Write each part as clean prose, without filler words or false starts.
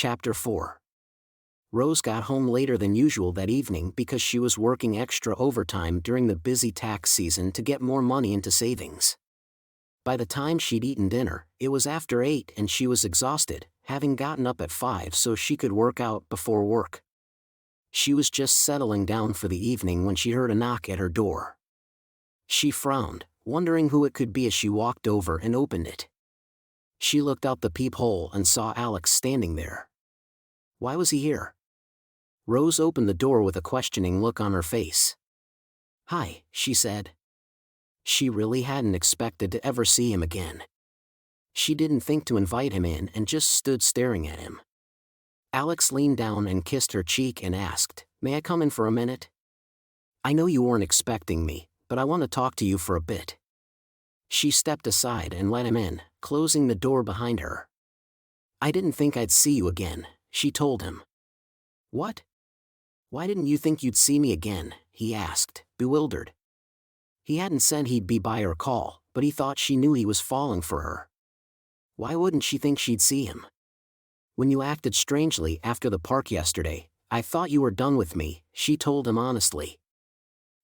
Chapter 4. Rose got home later than usual that evening because she was working extra overtime during the busy tax season to get more money into savings. By the time she'd eaten dinner, it was after 8 and she was exhausted, having gotten up at 5 so she could work out before work. She was just settling down for the evening when she heard a knock at her door. She frowned, wondering who it could be as she walked over and opened it. She looked out the peephole and saw Alex standing there. Why was he here? Rose opened the door with a questioning look on her face. "Hi," she said. She really hadn't expected to ever see him again. She didn't think to invite him in and just stood staring at him. Alex leaned down and kissed her cheek and asked, "May I come in for a minute? I know you weren't expecting me, but I want to talk to you for a bit." She stepped aside and let him in, closing the door behind her. "I didn't think I'd see you again," she told him. "What? Why didn't you think you'd see me again?" he asked, bewildered. He hadn't said he'd be by her call, but he thought she knew he was falling for her. Why wouldn't she think she'd see him? "When you acted strangely after the park yesterday, I thought you were done with me," she told him honestly.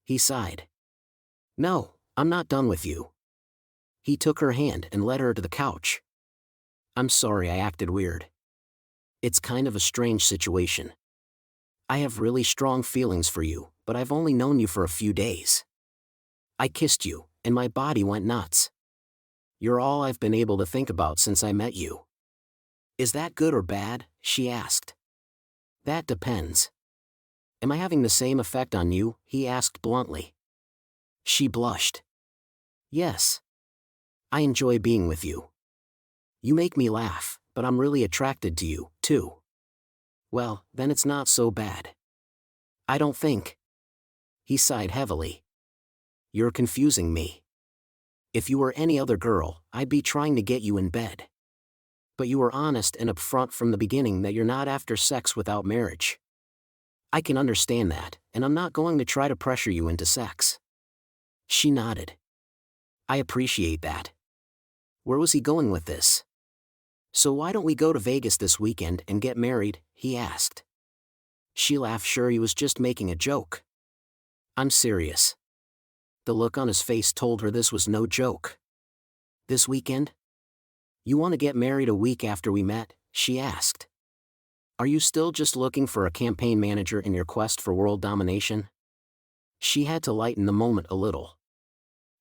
He sighed. "No, I'm not done with you." He took her hand and led her to the couch. "I'm sorry I acted weird. It's kind of a strange situation. I have really strong feelings for you, but I've only known you for a few days. I kissed you, and my body went nuts. You're all I've been able to think about since I met you." "Is that good or bad?" she asked. "That depends. Am I having the same effect on you?" he asked bluntly. She blushed. "Yes. I enjoy being with you. You make me laugh, but I'm really attracted to you, too." "Well, then it's not so bad." "I don't think." He sighed heavily. "You're confusing me. If you were any other girl, I'd be trying to get you in bed. But you were honest and upfront from the beginning that you're not after sex without marriage. I can understand that, and I'm not going to try to pressure you into sex." She nodded. "I appreciate that." Where was he going with this? "So why don't we go to Vegas this weekend and get married?" he asked. She laughed, sure he was just making a joke. "I'm serious." The look on his face told her this was no joke. "This weekend? You want to get married a week after we met?" she asked. "Are you still just looking for a campaign manager in your quest for world domination?" She had to lighten the moment a little.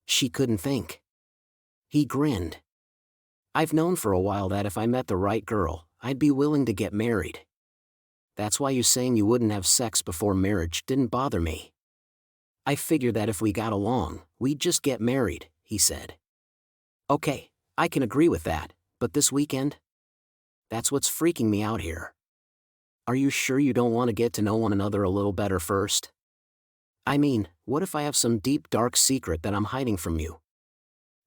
She couldn't think. He grinned. "I've known for a while that if I met the right girl, I'd be willing to get married. That's why you saying you wouldn't have sex before marriage didn't bother me. I figured that if we got along, we'd just get married," he said. "Okay, I can agree with that, but this weekend? That's what's freaking me out here. Are you sure you don't want to get to know one another a little better first? I mean, what if I have some deep dark secret that I'm hiding from you?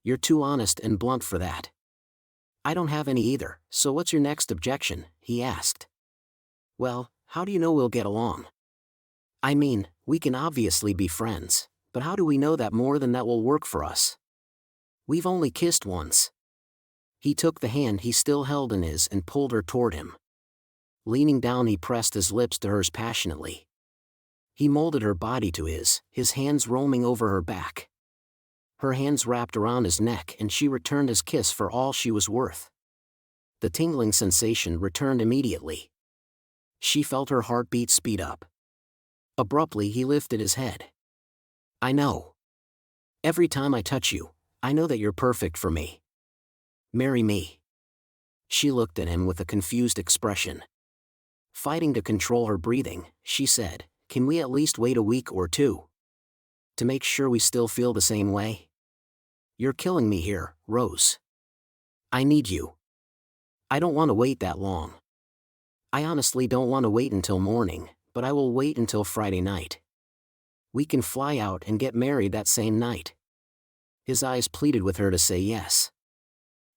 You're too honest and blunt for that." "I don't have any either, so what's your next objection?" he asked. "Well, how do you know we'll get along? I mean, we can obviously be friends, but how do we know that more than that will work for us? We've only kissed once." He took the hand he still held in his and pulled her toward him. Leaning down, he pressed his lips to hers passionately. He molded her body to his hands roaming over her back. Her hands wrapped around his neck and she returned his kiss for all she was worth. The tingling sensation returned immediately. She felt her heartbeat speed up. Abruptly he lifted his head. "I know. Every time I touch you, I know that you're perfect for me. Marry me." She looked at him with a confused expression. Fighting to control her breathing, she said, "Can we at least wait a week or two? To make sure we still feel the same way? You're killing me here, Rose. I need you. I don't want to wait that long. I honestly don't want to wait until morning, but I will wait until Friday night. We can fly out and get married that same night." His eyes pleaded with her to say yes.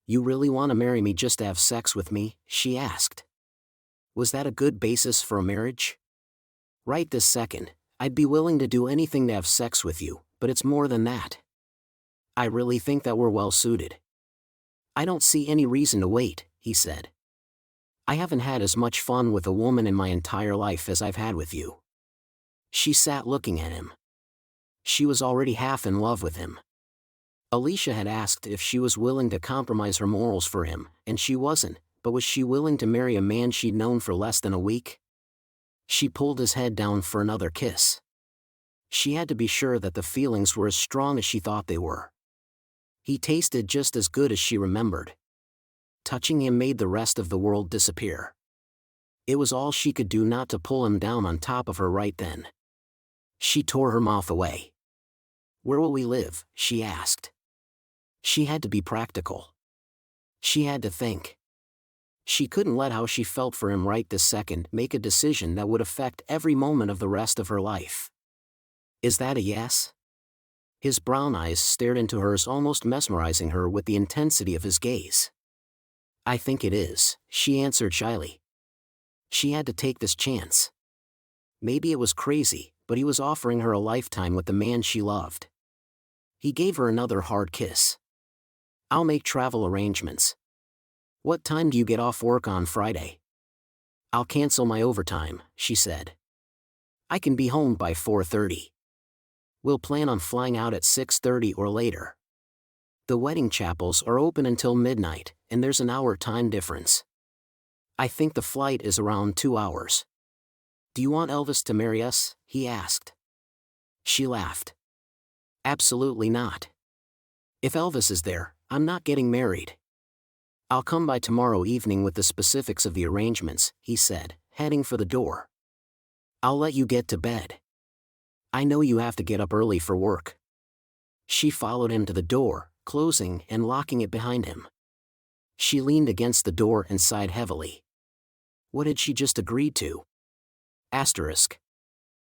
"You really want to marry me just to have sex with me?" she asked. Was that a good basis for a marriage? "Right this second, I'd be willing to do anything to have sex with you, but it's more than that. I really think that we're well suited. I don't see any reason to wait," he said. I haven't had as much fun with a woman in my entire life as I've had with you." She sat looking at him. She was already half in love with him. Alicia had asked if she was willing to compromise her morals for him, and she wasn't, but was she willing to marry a man she'd known for less than a week? She pulled his head down for another kiss. She had to be sure that the feelings were as strong as she thought they were. He tasted just as good as she remembered. Touching him made the rest of the world disappear. It was all she could do not to pull him down on top of her right then. She tore her mouth away. "Where will we live?" she asked. She had to be practical. She had to think. She couldn't let how she felt for him right this second make a decision that would affect every moment of the rest of her life. "Is that a yes?" His brown eyes stared into hers, almost mesmerizing her with the intensity of his gaze. "I think it is," she answered shyly. She had to take this chance. Maybe it was crazy, but he was offering her a lifetime with the man she loved. He gave her another hard kiss. "I'll make travel arrangements. What time do you get off work on Friday?" "I'll cancel my overtime," she said. "I can be home by 4:30. We'll plan on flying out at 6:30 or later. The wedding chapels are open until midnight, and there's an hour time difference. I think the flight is around 2 hours. Do you want Elvis to marry us?" he asked. She laughed. "Absolutely not. If Elvis is there, I'm not getting married." "I'll come by tomorrow evening with the specifics of the arrangements," he said, heading for the door. "I'll let you get to bed. I know you have to get up early for work." She followed him to the door, closing and locking it behind him. She leaned against the door and sighed heavily. What had she just agreed to? Asterisk.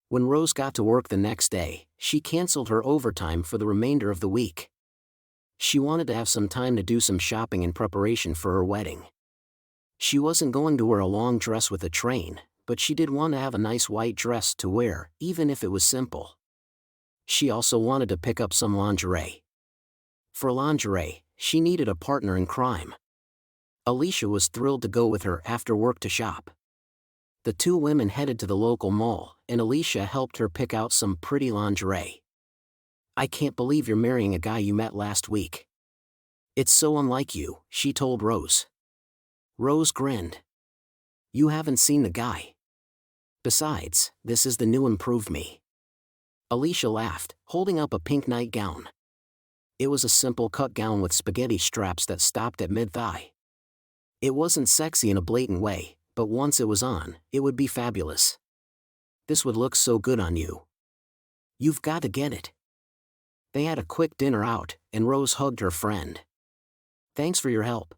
When Rose got to work the next day, she canceled her overtime for the remainder of the week. She wanted to have some time to do some shopping in preparation for her wedding. She wasn't going to wear a long dress with a train, but she did want to have a nice white dress to wear, even if it was simple. She also wanted to pick up some lingerie. For lingerie, she needed a partner in crime. Alicia was thrilled to go with her after work to shop. The two women headed to the local mall, and Alicia helped her pick out some pretty lingerie. "I can't believe you're marrying a guy you met last week. It's so unlike you," she told Rose. Rose grinned. "You haven't seen the guy. Besides, this is the new improved me." Alicia laughed, holding up a pink nightgown. It was a simple cut gown with spaghetti straps that stopped at mid-thigh. It wasn't sexy in a blatant way, but once it was on, it would be fabulous. "This would look so good on you. You've got to get it." They had a quick dinner out, and Rose hugged her friend. "Thanks for your help.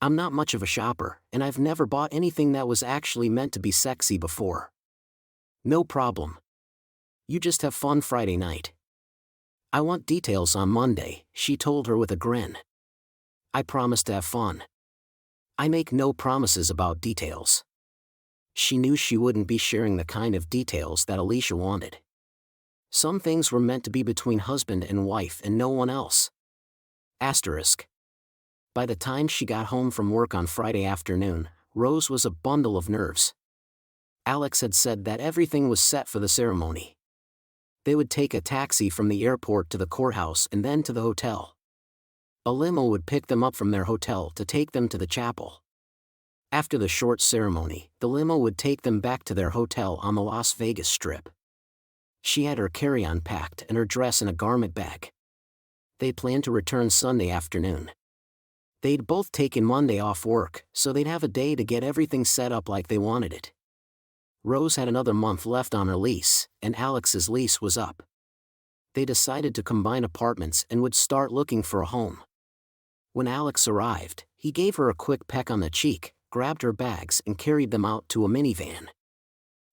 I'm not much of a shopper, and I've never bought anything that was actually meant to be sexy before." "No problem. You just have fun Friday night. I want details on Monday," she told her with a grin. "I promise to have fun. I make no promises about details." She knew she wouldn't be sharing the kind of details that Alicia wanted. Some things were meant to be between husband and wife and no one else. Asterisk. By the time she got home from work on Friday afternoon, Rose was a bundle of nerves. Alex had said that everything was set for the ceremony. They would take a taxi from the airport to the courthouse and then to the hotel. A limo would pick them up from their hotel to take them to the chapel. After the short ceremony, the limo would take them back to their hotel on the Las Vegas Strip. She had her carry-on packed and her dress in a garment bag. They planned to return Sunday afternoon. They'd both taken Monday off work, so they'd have a day to get everything set up like they wanted it. Rose had another month left on her lease, and Alex's lease was up. They decided to combine apartments and would start looking for a home. When Alex arrived, he gave her a quick peck on the cheek, grabbed her bags and carried them out to a minivan.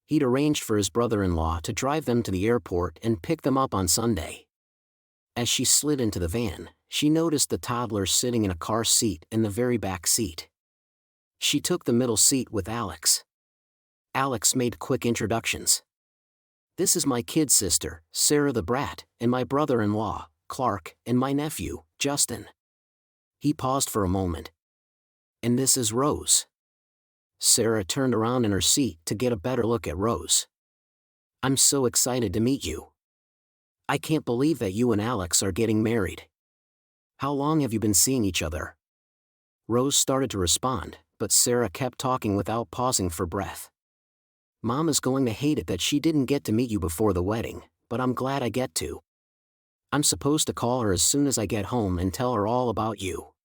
He'd arranged for his brother-in-law to drive them to the airport and pick them up on Sunday. As she slid into the van, she noticed the toddler sitting in a car seat in the very back seat. She took the middle seat with Alex. Alex made quick introductions. "This is my kid sister, Sarah the Brat, and my brother-in-law, Clark, and my nephew, Justin." He paused for a moment. "And this is Rose." Sarah turned around in her seat to get a better look at Rose. "I'm so excited to meet you. I can't believe that you and Alex are getting married. How long have you been seeing each other?" Rose started to respond, but Sarah kept talking without pausing for breath. "Mom is going to hate it that she didn't get to meet you before the wedding, but I'm glad I get to. I'm supposed to call her as soon as I get home and tell her all about you.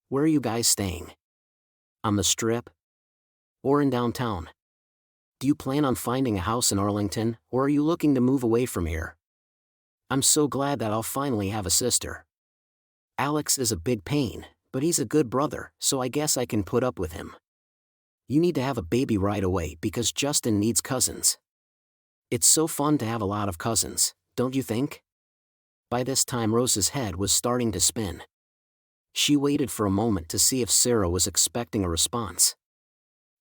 Where are you guys staying? On the Strip? Or in downtown? Do you plan on finding a house in Arlington, or are you looking to move away from here? I'm so glad that I'll finally have a sister. Alex is a big pain, but he's a good brother, so I guess I can put up with him. You need to have a baby right away because Justin needs cousins. It's so fun to have a lot of cousins, don't you think?" By this time Rose's head was starting to spin. She waited for a moment to see if Sarah was expecting a response.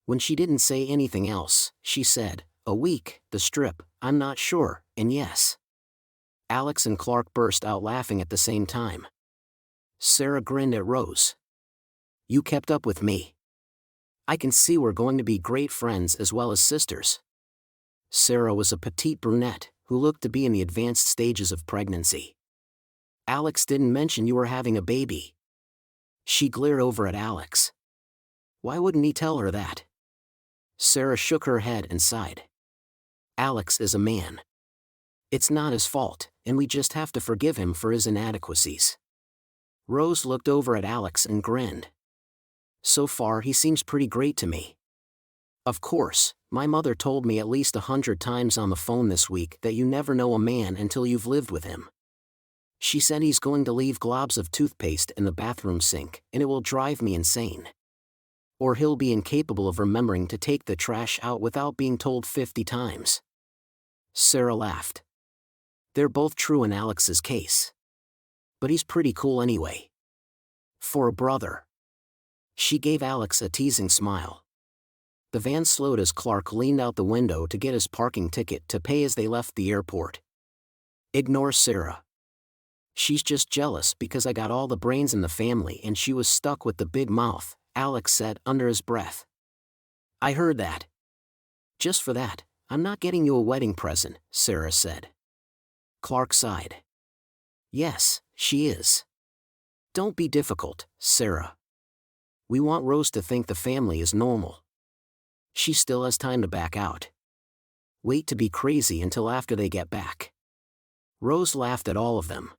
When she didn't say anything else, she said, "A week, the Strip, I'm not sure, and yes." Alex and Clark burst out laughing at the same time. Sarah grinned at Rose. "You kept up with me. I can see we're going to be great friends as well as sisters." Sarah was a petite brunette, who looked to be in the advanced stages of pregnancy. "Alex didn't mention you were having a baby." She glared over at Alex. "Why wouldn't he tell her that?" Sarah shook her head and sighed. "Alex is a man. It's not his fault, and we just have to forgive him for his inadequacies." Rose looked over at Alex and grinned. "So far he seems pretty great to me. Of course, my mother told me at least 100 times on the phone this week that you never know a man until you've lived with him. She said he's going to leave globs of toothpaste in the bathroom sink, and it will drive me insane. Or he'll be incapable of remembering to take the trash out without being told 50 times. Sarah laughed. They're both true in Alex's case. But he's pretty cool anyway. For a brother. She gave Alex a teasing smile. The van slowed as Clark leaned out the window to get his parking ticket to pay as they left the airport. Ignore Sarah. She's just jealous because I got all the brains in the family and she was stuck with the big mouth, Alex said under his breath. I heard that. Just for that, I'm not getting you a wedding present, Sarah said. Clark sighed. Yes, she is. Don't be difficult, Sarah. We want Rose to think the family is normal. She still has time to back out. Wait to be crazy until after they get back. Rose laughed at all of them.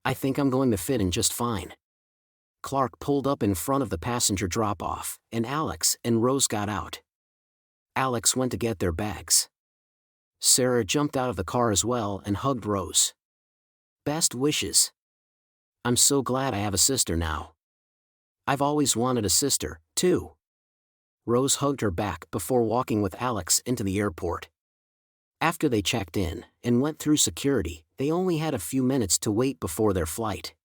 I think I'm going to fit in just fine. Clark pulled up in front of the passenger drop-off, and Alex and Rose got out. Alex went to get their bags. Sarah jumped out of the car as well and hugged Rose. Best wishes. I'm so glad I have a sister now. I've always wanted a sister, too. Rose hugged her back before walking with Alex into the airport. After they checked in and went through security, they only had a few minutes to wait before their flight.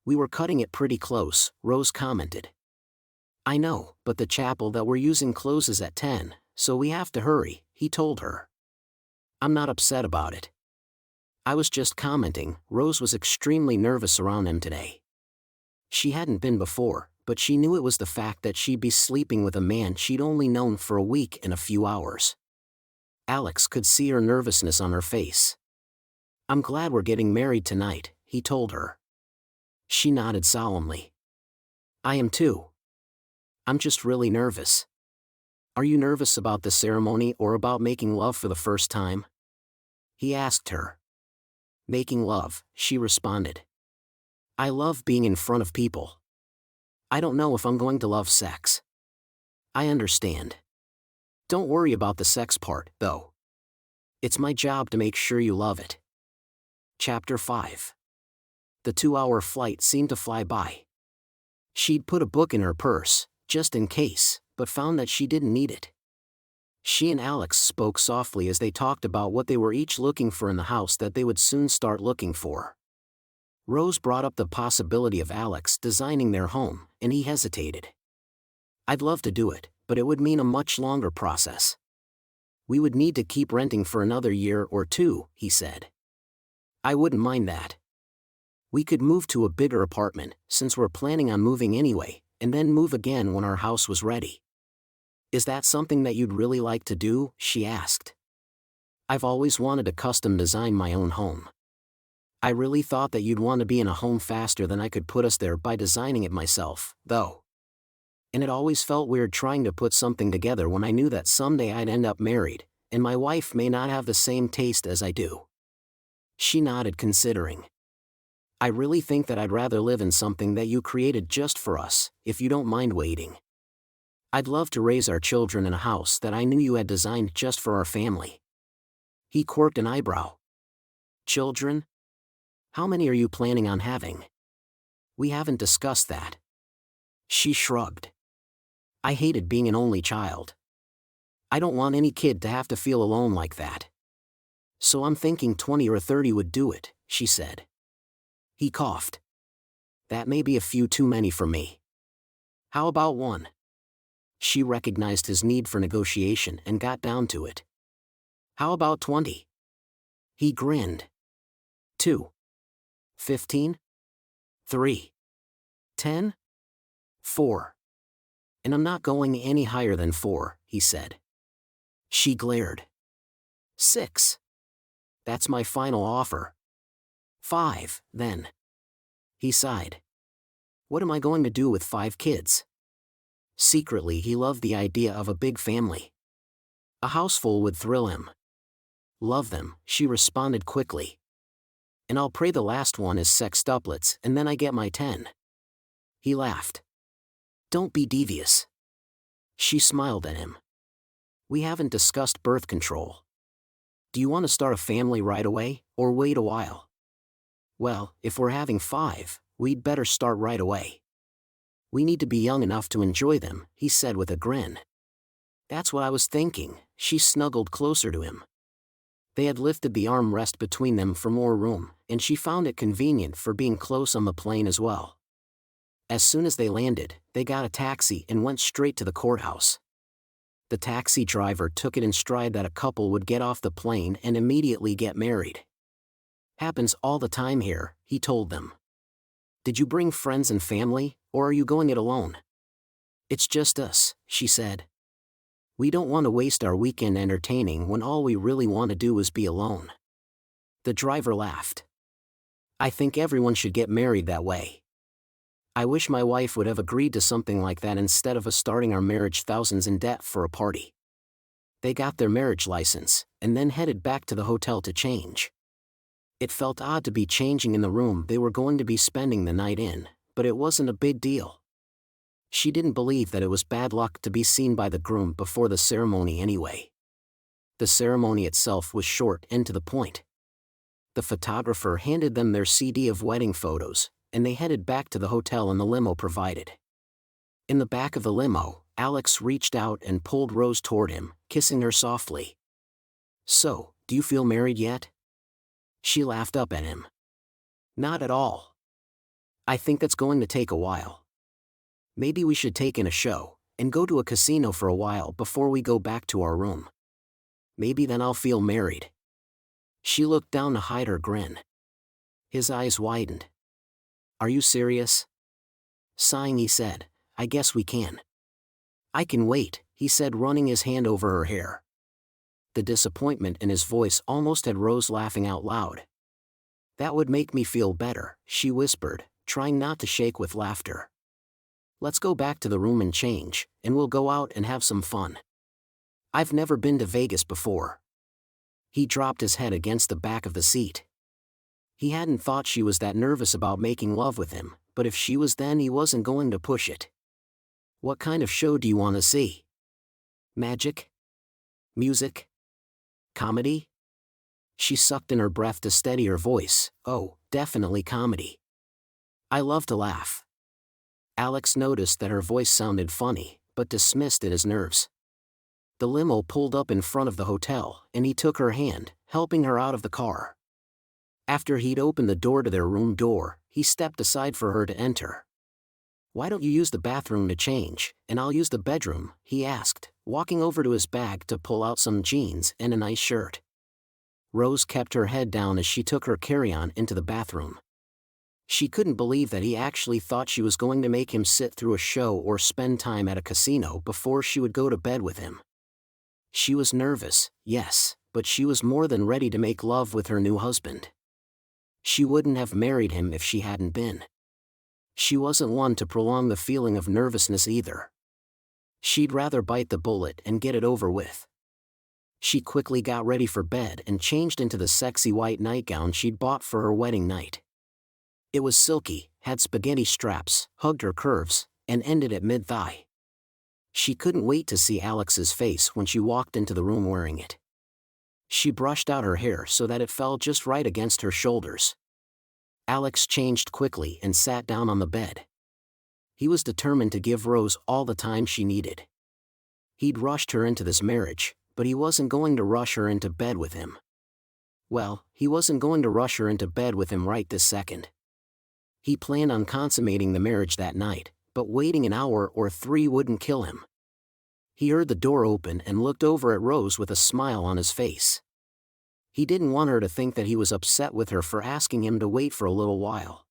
We were cutting it pretty close, Rose commented. I know, but the chapel that we're using closes at 10, so we have to hurry, he told her. I'm not upset about it. I was just commenting, Rose was extremely nervous around him today. She hadn't been before, but she knew it was the fact that she'd be sleeping with a man she'd only known for a week and a few hours. Alex could see her nervousness on her face. I'm glad we're getting married tonight, he told her. She nodded solemnly. I am too. I'm just really nervous. Are you nervous about the ceremony or about making love for the first time? He asked her. Making love, she responded. I love being in front of people. I don't know if I'm going to love sex. I understand. Don't worry about the sex part, though. It's my job to make sure you love it. Chapter 5. The 2-hour flight seemed to fly by. She'd put a book in her purse, just in case, but found that she didn't need it. She and Alex spoke softly as they talked about what they were each looking for in the house that they would soon start looking for. Rose brought up the possibility of Alex designing their home, and he hesitated. I'd love to do it, but it would mean a much longer process. We would need to keep renting for another year or two, he said. I wouldn't mind that. We could move to a bigger apartment, since we're planning on moving anyway, and then move again when our house was ready. Is that something that you'd really like to do? She asked. I've always wanted to custom design my own home. I really thought that you'd want to be in a home faster than I could put us there by designing it myself, though. And it always felt weird trying to put something together when I knew that someday I'd end up married, and my wife may not have the same taste as I do. She nodded, considering. I really think that I'd rather live in something that you created just for us, if you don't mind waiting. I'd love to raise our children in a house that I knew you had designed just for our family. He quirked an eyebrow. Children? How many are you planning on having? We haven't discussed that. She shrugged. I hated being an only child. I don't want any kid to have to feel alone like that. So I'm thinking 20 or 30 would do it, she said. He coughed. That may be a few too many for me. How about one? She recognized his need for negotiation and got down to it. How about 20? He grinned. 2. 15? 3. 10? 4. And I'm not going any higher than 4, he said. She glared. 6. That's my final offer. 5, then. He sighed. What am I going to do with 5 kids? Secretly, he loved the idea of a big family. A houseful would thrill him. Love them, she responded quickly. And I'll pray the last one is sextuplets, and then I get my 10. He laughed. Don't be devious. She smiled at him. We haven't discussed birth control. Do you want to start a family right away, or wait a while? Well, if we're having 5, we'd better start right away. We need to be young enough to enjoy them, he said with a grin. That's what I was thinking, she snuggled closer to him. They had lifted the armrest between them for more room, and she found it convenient for being close on the plane as well. As soon as they landed, they got a taxi and went straight to the courthouse. The taxi driver took it in stride that a couple would get off the plane and immediately get married. Happens all the time here, he told them. Did you bring friends and family, or are you going it alone? It's just us, she said. We don't want to waste our weekend entertaining when all we really want to do is be alone. The driver laughed. I think everyone should get married that way. I wish my wife would have agreed to something like that instead of us starting our marriage thousands in debt for a party. They got their marriage license, and then headed back to the hotel to change. It felt odd to be changing in the room they were going to be spending the night in, but it wasn't a big deal. She didn't believe that it was bad luck to be seen by the groom before the ceremony anyway. The ceremony itself was short and to the point. The photographer handed them their CD of wedding photos, and they headed back to the hotel in the limo provided. In the back of the limo, Alex reached out and pulled Rose toward him, kissing her softly. So, do you feel married yet? She laughed up at him. Not at all. I think that's going to take a while. Maybe we should take in a show, and go to a casino for a while before we go back to our room. Maybe then I'll feel married. She looked down to hide her grin. His eyes widened. Are you serious? Sighing, he said, I guess we can. I can wait, he said, running his hand over her hair. The disappointment in his voice almost had Rose laughing out loud. That would make me feel better, she whispered, trying not to shake with laughter. Let's go back to the room and change, and we'll go out and have some fun. I've never been to Vegas before. He dropped his head against the back of the seat. He hadn't thought she was that nervous about making love with him, but if she was, then he wasn't going to push it. What kind of show do you want to see? Magic? Music? Comedy? She sucked in her breath to steady her voice. Oh, definitely comedy. I love to laugh. Alex noticed that her voice sounded funny, but dismissed it as nerves. The limo pulled up in front of the hotel, and he took her hand, helping her out of the car. After he'd opened the door to their room door, he stepped aside for her to enter. Why don't you use the bathroom to change, and I'll use the bedroom, he asked, walking over to his bag to pull out some jeans and a nice shirt. Rose kept her head down as she took her carry-on into the bathroom. She couldn't believe that he actually thought she was going to make him sit through a show or spend time at a casino before she would go to bed with him. She was nervous, yes, but she was more than ready to make love with her new husband. She wouldn't have married him if she hadn't been. She wasn't one to prolong the feeling of nervousness either. She'd rather bite the bullet and get it over with. She quickly got ready for bed and changed into the sexy white nightgown she'd bought for her wedding night. It was silky, had spaghetti straps, hugged her curves, and ended at mid-thigh. She couldn't wait to see Alex's face when she walked into the room wearing it. She brushed out her hair so that it fell just right against her shoulders. Alex changed quickly and sat down on the bed. He was determined to give Rose all the time she needed. He'd rushed her into this marriage, but he wasn't going to rush her into bed with him. Well, he wasn't going to rush her into bed with him right this second. He planned on consummating the marriage that night, but waiting an hour or 3 wouldn't kill him. He heard the door open and looked over at Rose with a smile on his face. He didn't want her to think that he was upset with her for asking him to wait for a little while.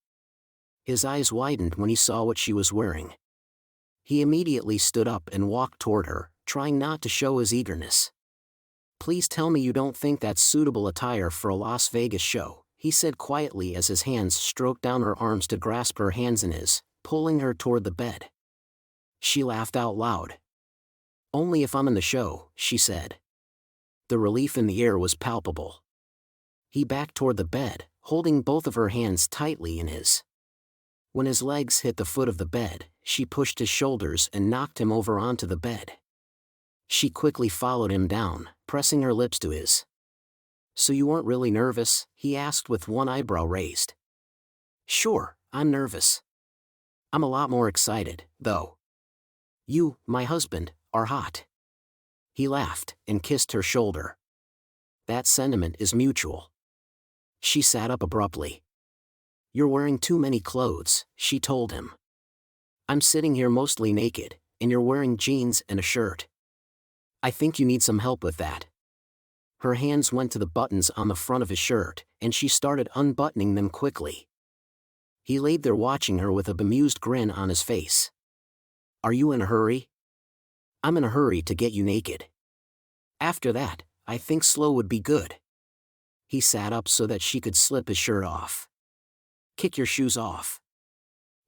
His eyes widened when he saw what she was wearing. He immediately stood up and walked toward her, trying not to show his eagerness. "Please tell me you don't think that's suitable attire for a Las Vegas show," he said quietly as his hands stroked down her arms to grasp her hands in his, pulling her toward the bed. She laughed out loud. "Only if I'm in the show," she said. The relief in the air was palpable. He backed toward the bed, holding both of her hands tightly in his. When his legs hit the foot of the bed, she pushed his shoulders and knocked him over onto the bed. She quickly followed him down, pressing her lips to his. "So you weren't really nervous?" he asked with one eyebrow raised. "Sure, I'm nervous. I'm a lot more excited, though. You, my husband, are hot." He laughed and kissed her shoulder. "That sentiment is mutual." She sat up abruptly. "You're wearing too many clothes," she told him. "I'm sitting here mostly naked, and you're wearing jeans and a shirt. I think you need some help with that." Her hands went to the buttons on the front of his shirt, and she started unbuttoning them quickly. He laid there watching her with a bemused grin on his face. "Are you in a hurry?" "I'm in a hurry to get you naked. After that, I think slow would be good." He sat up so that she could slip his shirt off. "Kick your shoes off."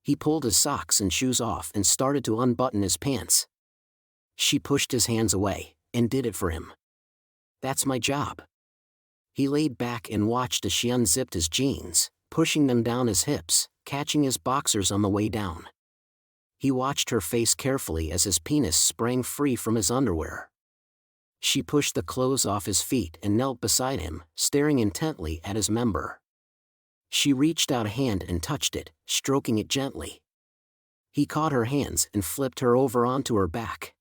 He pulled his socks and shoes off and started to unbutton his pants. She pushed his hands away, and did it for him. "That's my job." He laid back and watched as she unzipped his jeans, pushing them down his hips, catching his boxers on the way down. He watched her face carefully as his penis sprang free from his underwear. She pushed the clothes off his feet and knelt beside him, staring intently at his member. She reached out a hand and touched it, stroking it gently. He caught her hands and flipped her over onto her back.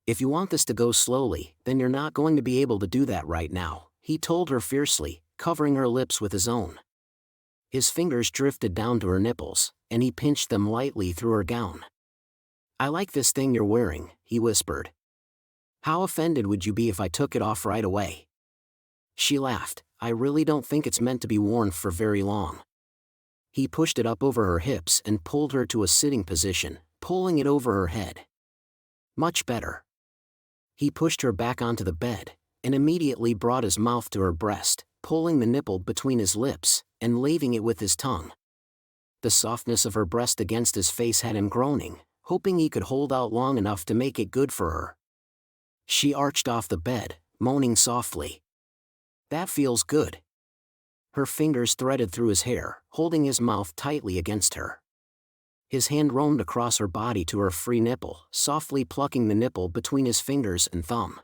"If you want this to go slowly, then you're not going to be able to do that right now," he told her fiercely, covering her lips with his own. His fingers drifted down to her nipples, and he pinched them lightly through her gown. "I like this thing you're wearing," he whispered. "How offended would you be if I took it off right away?" She laughed. "I really don't think it's meant to be worn for very long." He pushed it up over her hips and pulled her to a sitting position, pulling it over her head. "Much better." He pushed her back onto the bed, and immediately brought his mouth to her breast, pulling the nipple between his lips, and laving it with his tongue. The softness of her breast against his face had him groaning, hoping he could hold out long enough to make it good for her. She arched off the bed, moaning softly. "That feels good." Her fingers threaded through his hair, holding his mouth tightly against her. His hand roamed across her body to her free nipple, softly plucking the nipple between his fingers and thumb.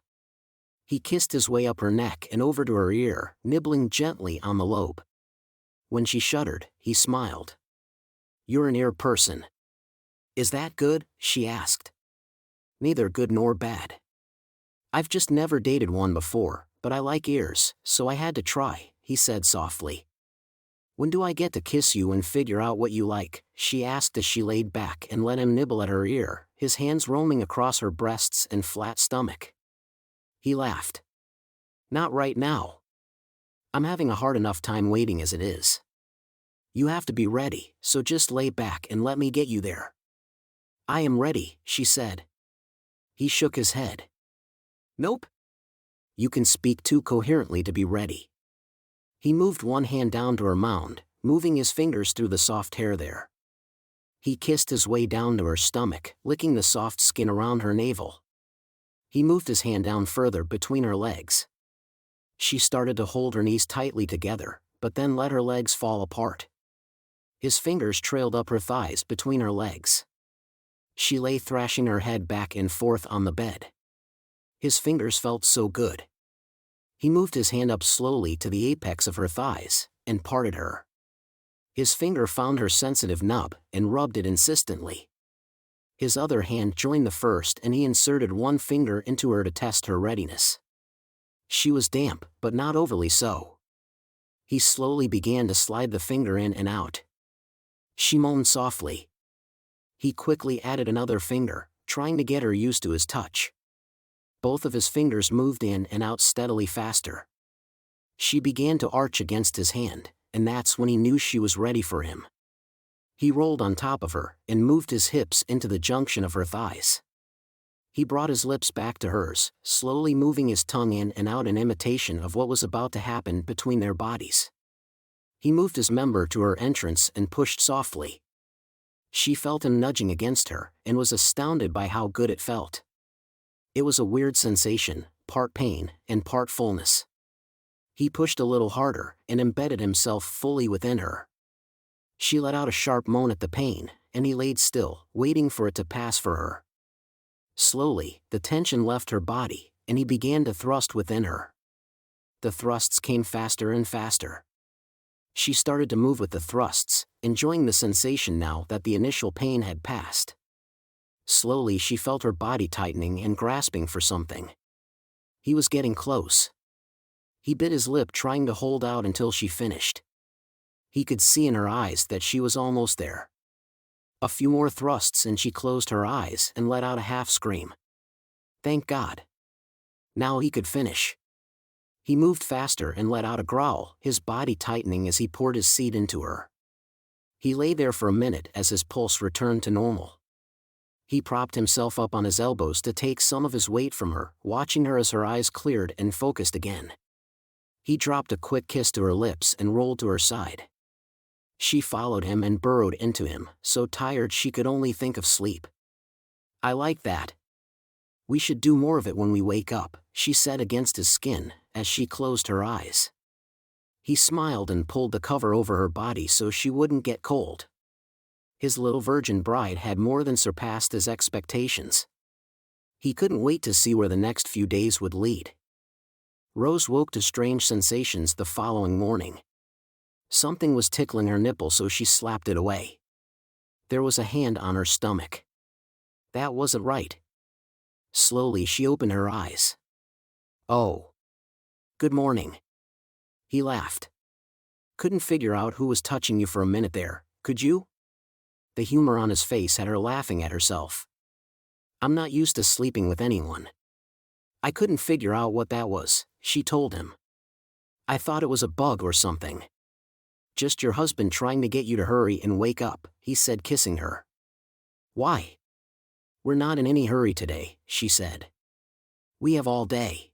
He kissed his way up her neck and over to her ear, nibbling gently on the lobe. When she shuddered, he smiled. "You're an ear person." "Is that good?" she asked. "Neither good nor bad. I've just never dated one before, but I like ears, so I had to try," he said softly. "When do I get to kiss you and figure out what you like?" she asked as she laid back and let him nibble at her ear, his hands roaming across her breasts and flat stomach. He laughed. "Not right now. I'm having a hard enough time waiting as it is." You have to be ready, so just lay back and let me get you there. I am ready, she said. He shook his head. Nope. You can speak too coherently to be ready. He moved one hand down to her mound, moving his fingers through the soft hair there. He kissed his way down to her stomach, licking the soft skin around her navel. He moved his hand down further between her legs. She started to hold her knees tightly together, but then let her legs fall apart. His fingers trailed up her thighs between her legs. She lay thrashing her head back and forth on the bed. His fingers felt so good. He moved his hand up slowly to the apex of her thighs, and parted her. His finger found her sensitive nub, and rubbed it insistently. His other hand joined the first and he inserted one finger into her to test her readiness. She was damp, but not overly so. He slowly began to slide the finger in and out. She moaned softly. He quickly added another finger, trying to get her used to his touch. Both of his fingers moved in and out steadily faster. She began to arch against his hand, and that's when he knew she was ready for him. He rolled on top of her, and moved his hips into the junction of her thighs. He brought his lips back to hers, slowly moving his tongue in and out in imitation of what was about to happen between their bodies. He moved his member to her entrance and pushed softly. She felt him nudging against her, and was astounded by how good it felt. It was a weird sensation, part pain, and part fullness. He pushed a little harder, and embedded himself fully within her. She let out a sharp moan at the pain, and he laid still, waiting for it to pass for her. Slowly, the tension left her body, and he began to thrust within her. The thrusts came faster and faster. She started to move with the thrusts, enjoying the sensation now that the initial pain had passed. Slowly she felt her body tightening and grasping for something. He was getting close. He bit his lip trying to hold out until she finished. He could see in her eyes that she was almost there. A few more thrusts and she closed her eyes and let out a half scream. Thank God. Now he could finish. He moved faster and let out a growl, his body tightening as he poured his seed into her. He lay there for a minute as his pulse returned to normal. He propped himself up on his elbows to take some of his weight from her, watching her as her eyes cleared and focused again. He dropped a quick kiss to her lips and rolled to her side. She followed him and burrowed into him, so tired she could only think of sleep. I like that. We should do more of it when we wake up, she said against his skin, as she closed her eyes. He smiled and pulled the cover over her body so she wouldn't get cold. His little virgin bride had more than surpassed his expectations. He couldn't wait to see where the next few days would lead. Rose woke to strange sensations the following morning. Something was tickling her nipple, so she slapped it away. There was a hand on her stomach. That wasn't right. Slowly she opened her eyes. Oh. Good morning. He laughed. Couldn't figure out who was touching you for a minute there, could you? The humor on his face had her laughing at herself. I'm not used to sleeping with anyone. I couldn't figure out what that was, she told him. I thought it was a bug or something. Just your husband trying to get you to hurry and wake up, he said, kissing her. Why? We're not in any hurry today, she said. We have all day.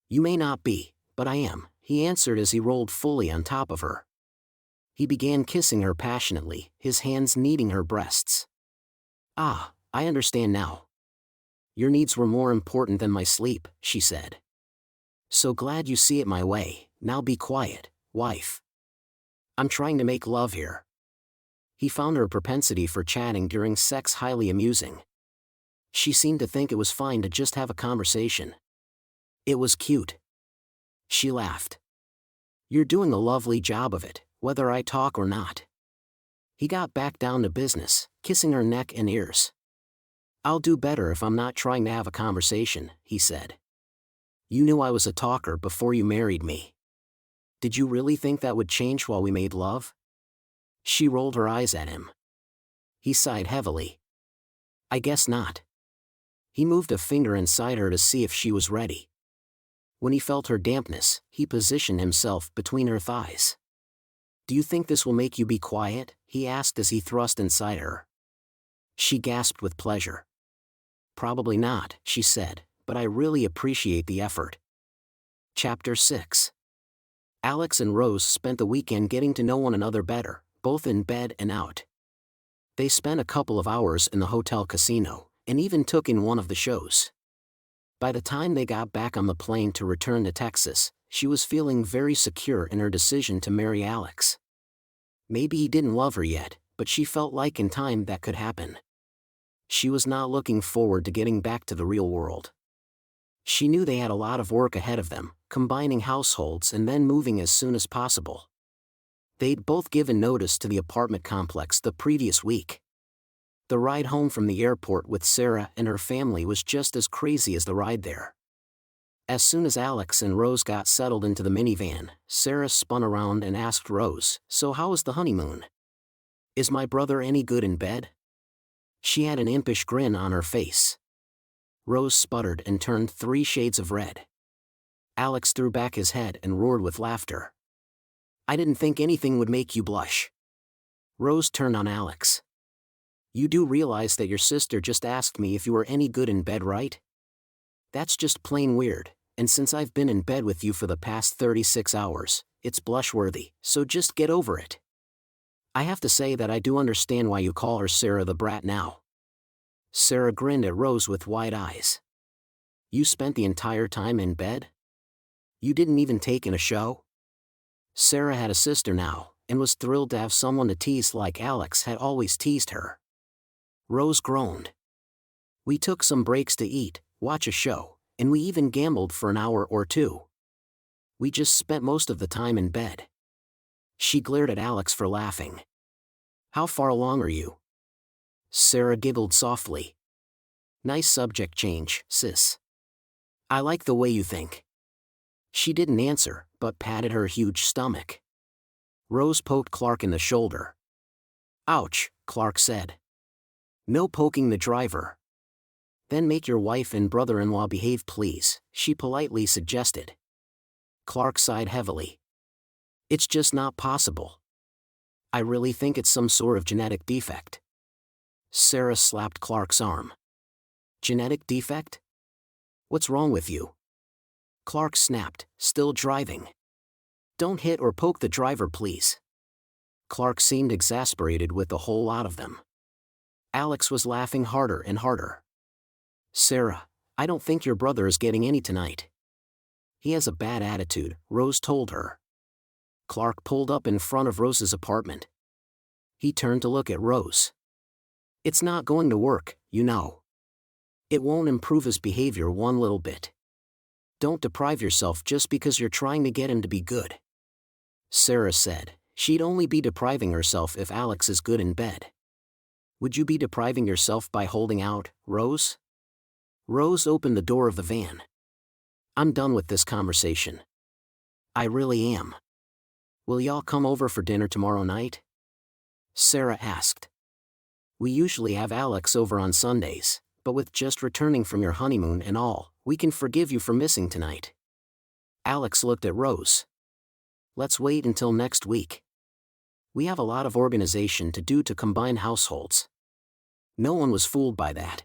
You may not be, but I am, he answered as he rolled fully on top of her. He began kissing her passionately, his hands kneading her breasts. Ah, I understand now. Your needs were more important than my sleep, she said. So glad you see it my way. Now be quiet, wife. I'm trying to make love here. He found her propensity for chatting during sex highly amusing. She seemed to think it was fine to just have a conversation. It was cute. She laughed. You're doing a lovely job of it, whether I talk or not. He got back down to business, kissing her neck and ears. I'll do better if I'm not trying to have a conversation, he said. You knew I was a talker before you married me. Did you really think that would change while we made love? She rolled her eyes at him. He sighed heavily. I guess not. He moved a finger inside her to see if she was ready. When he felt her dampness, he positioned himself between her thighs. Do you think this will make you be quiet? He asked as he thrust inside her. She gasped with pleasure. Probably not, she said, but I really appreciate the effort. Chapter 6. Alex and Rose spent the weekend getting to know one another better, both in bed and out. They spent a couple of hours in the hotel casino, and even took in one of the shows. By the time they got back on the plane to return to Texas, she was feeling very secure in her decision to marry Alex. Maybe he didn't love her yet, but she felt like in time that could happen. She was not looking forward to getting back to the real world. She knew they had a lot of work ahead of them, combining households and then moving as soon as possible. They'd both given notice to the apartment complex the previous week. The ride home from the airport with Sarah and her family was just as crazy as the ride there. As soon as Alex and Rose got settled into the minivan, Sarah spun around and asked Rose, "So how was the honeymoon? Is my brother any good in bed?" She had an impish grin on her face. Rose sputtered and turned 3 shades of red. Alex threw back his head and roared with laughter. "I didn't think anything would make you blush." Rose turned on Alex. "You do realize that your sister just asked me if you were any good in bed, right? That's just plain weird, and since I've been in bed with you for the past 36 hours, it's blush-worthy, so just get over it." "I have to say that I do understand why you call her Sarah the brat now." Sarah grinned at Rose with wide eyes. "You spent the entire time in bed? You didn't even take in a show?" Sarah had a sister now, and was thrilled to have someone to tease like Alex had always teased her. Rose groaned. "We took some breaks to eat, watch a show, and we even gambled for an hour or two. We just spent most of the time in bed." She glared at Alex for laughing. "How far along are you?" Sarah giggled softly. "Nice subject change, sis. I like the way you think." She didn't answer, but patted her huge stomach. Rose poked Clark in the shoulder. "Ouch," Clark said. "No poking the driver." "Then make your wife and brother-in-law behave, please," she politely suggested. Clark sighed heavily. "It's just not possible. I really think it's some sort of genetic defect." Sarah slapped Clark's arm. "Genetic defect? What's wrong with you?" Clark snapped, still driving. "Don't hit or poke the driver, please." Clark seemed exasperated with the whole lot of them. Alex was laughing harder and harder. "Sarah, I don't think your brother is getting any tonight. He has a bad attitude," Rose told her. Clark pulled up in front of Rose's apartment. He turned to look at Rose. "It's not going to work, you know. It won't improve his behavior one little bit. Don't deprive yourself just because you're trying to get him to be good." Sarah said, she'd only be depriving herself if Alex is good in bed. "Would you be depriving yourself by holding out, Rose?" Rose opened the door of the van. "I'm done with this conversation. I really am. Will y'all come over for dinner tomorrow night?" Sarah asked. "We usually have Alex over on Sundays, but with just returning from your honeymoon and all, we can forgive you for missing tonight." Alex looked at Rose. "Let's wait until next week. We have a lot of organization to do to combine households." No one was fooled by that.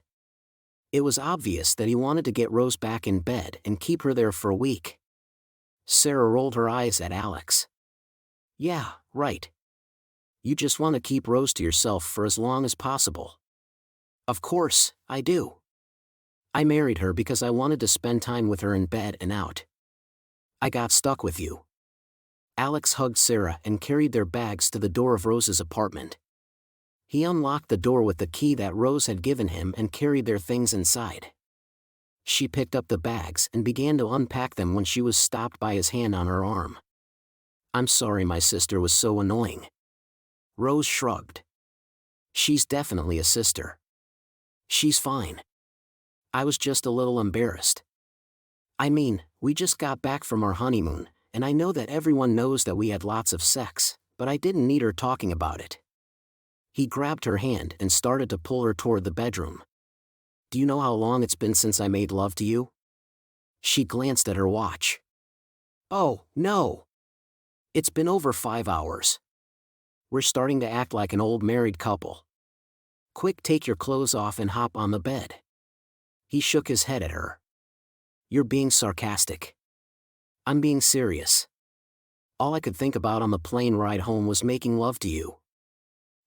It was obvious that he wanted to get Rose back in bed and keep her there for a week. Sarah rolled her eyes at Alex. "Yeah, right. You just want to keep Rose to yourself for as long as possible." "Of course, I do. I married her because I wanted to spend time with her in bed and out. I got stuck with you." Alex hugged Sarah and carried their bags to the door of Rose's apartment. He unlocked the door with the key that Rose had given him and carried their things inside. She picked up the bags and began to unpack them when she was stopped by his hand on her arm. "I'm sorry my sister was so annoying." Rose shrugged. "She's definitely a sister. She's fine. I was just a little embarrassed. I mean, we just got back from our honeymoon, and I know that everyone knows that we had lots of sex, but I didn't need her talking about it." He grabbed her hand and started to pull her toward the bedroom. "Do you know how long it's been since I made love to you?" She glanced at her watch. "Oh, no. It's been over 5 hours." We're starting to act like an old married couple. Quick, take your clothes off and hop on the bed. He shook his head at her. You're being sarcastic. I'm being serious. All I could think about on the plane ride home was making love to you.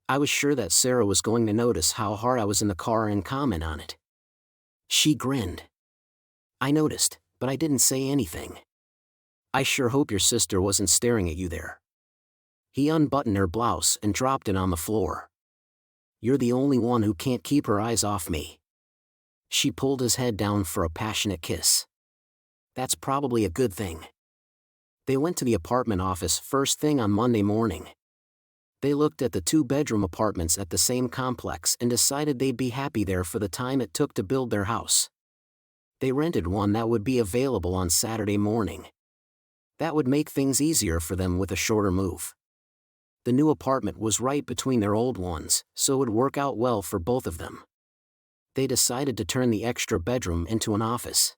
I was sure that Sarah was going to notice how hard I was in the car and comment on it. She grinned. I noticed, but I didn't say anything. I sure hope your sister wasn't staring at you there. He unbuttoned her blouse and dropped it on the floor. You're the only one who can't keep her eyes off me. She pulled his head down for a passionate kiss. That's probably a good thing. They went to the apartment office first thing on Monday morning. They looked at the 2-bedroom apartments at the same complex and decided they'd be happy there for the time it took to build their house. They rented one that would be available on Saturday morning. That would make things easier for them with a shorter move. The new apartment was right between their old ones, so it would work out well for both of them. They decided to turn the extra bedroom into an office.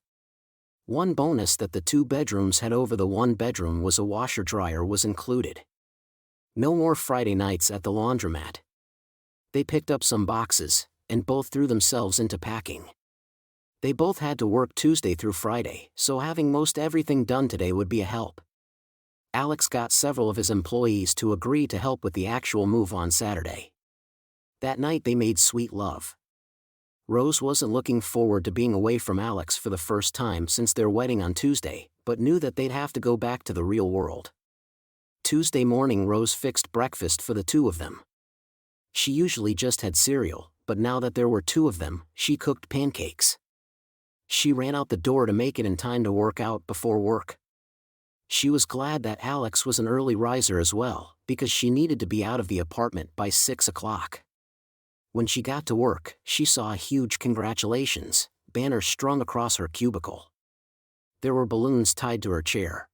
One bonus that the 2 bedrooms had over the 1 bedroom was a washer-dryer was included. No more Friday nights at the laundromat. They picked up some boxes, and both threw themselves into packing. They both had to work Tuesday through Friday, so having most everything done today would be a help. Alex got several of his employees to agree to help with the actual move on Saturday. That night they made sweet love. Rose wasn't looking forward to being away from Alex for the first time since their wedding on Tuesday, but knew that they'd have to go back to the real world. Tuesday morning Rose fixed breakfast for the 2 of them. She usually just had cereal, but now that there were 2 of them, she cooked pancakes. She ran out the door to make it in time to work out before work. She was glad that Alex was an early riser as well, because she needed to be out of the apartment by 6 o'clock. When she got to work, she saw a huge "Congratulations" banner strung across her cubicle. There were balloons tied to her chair.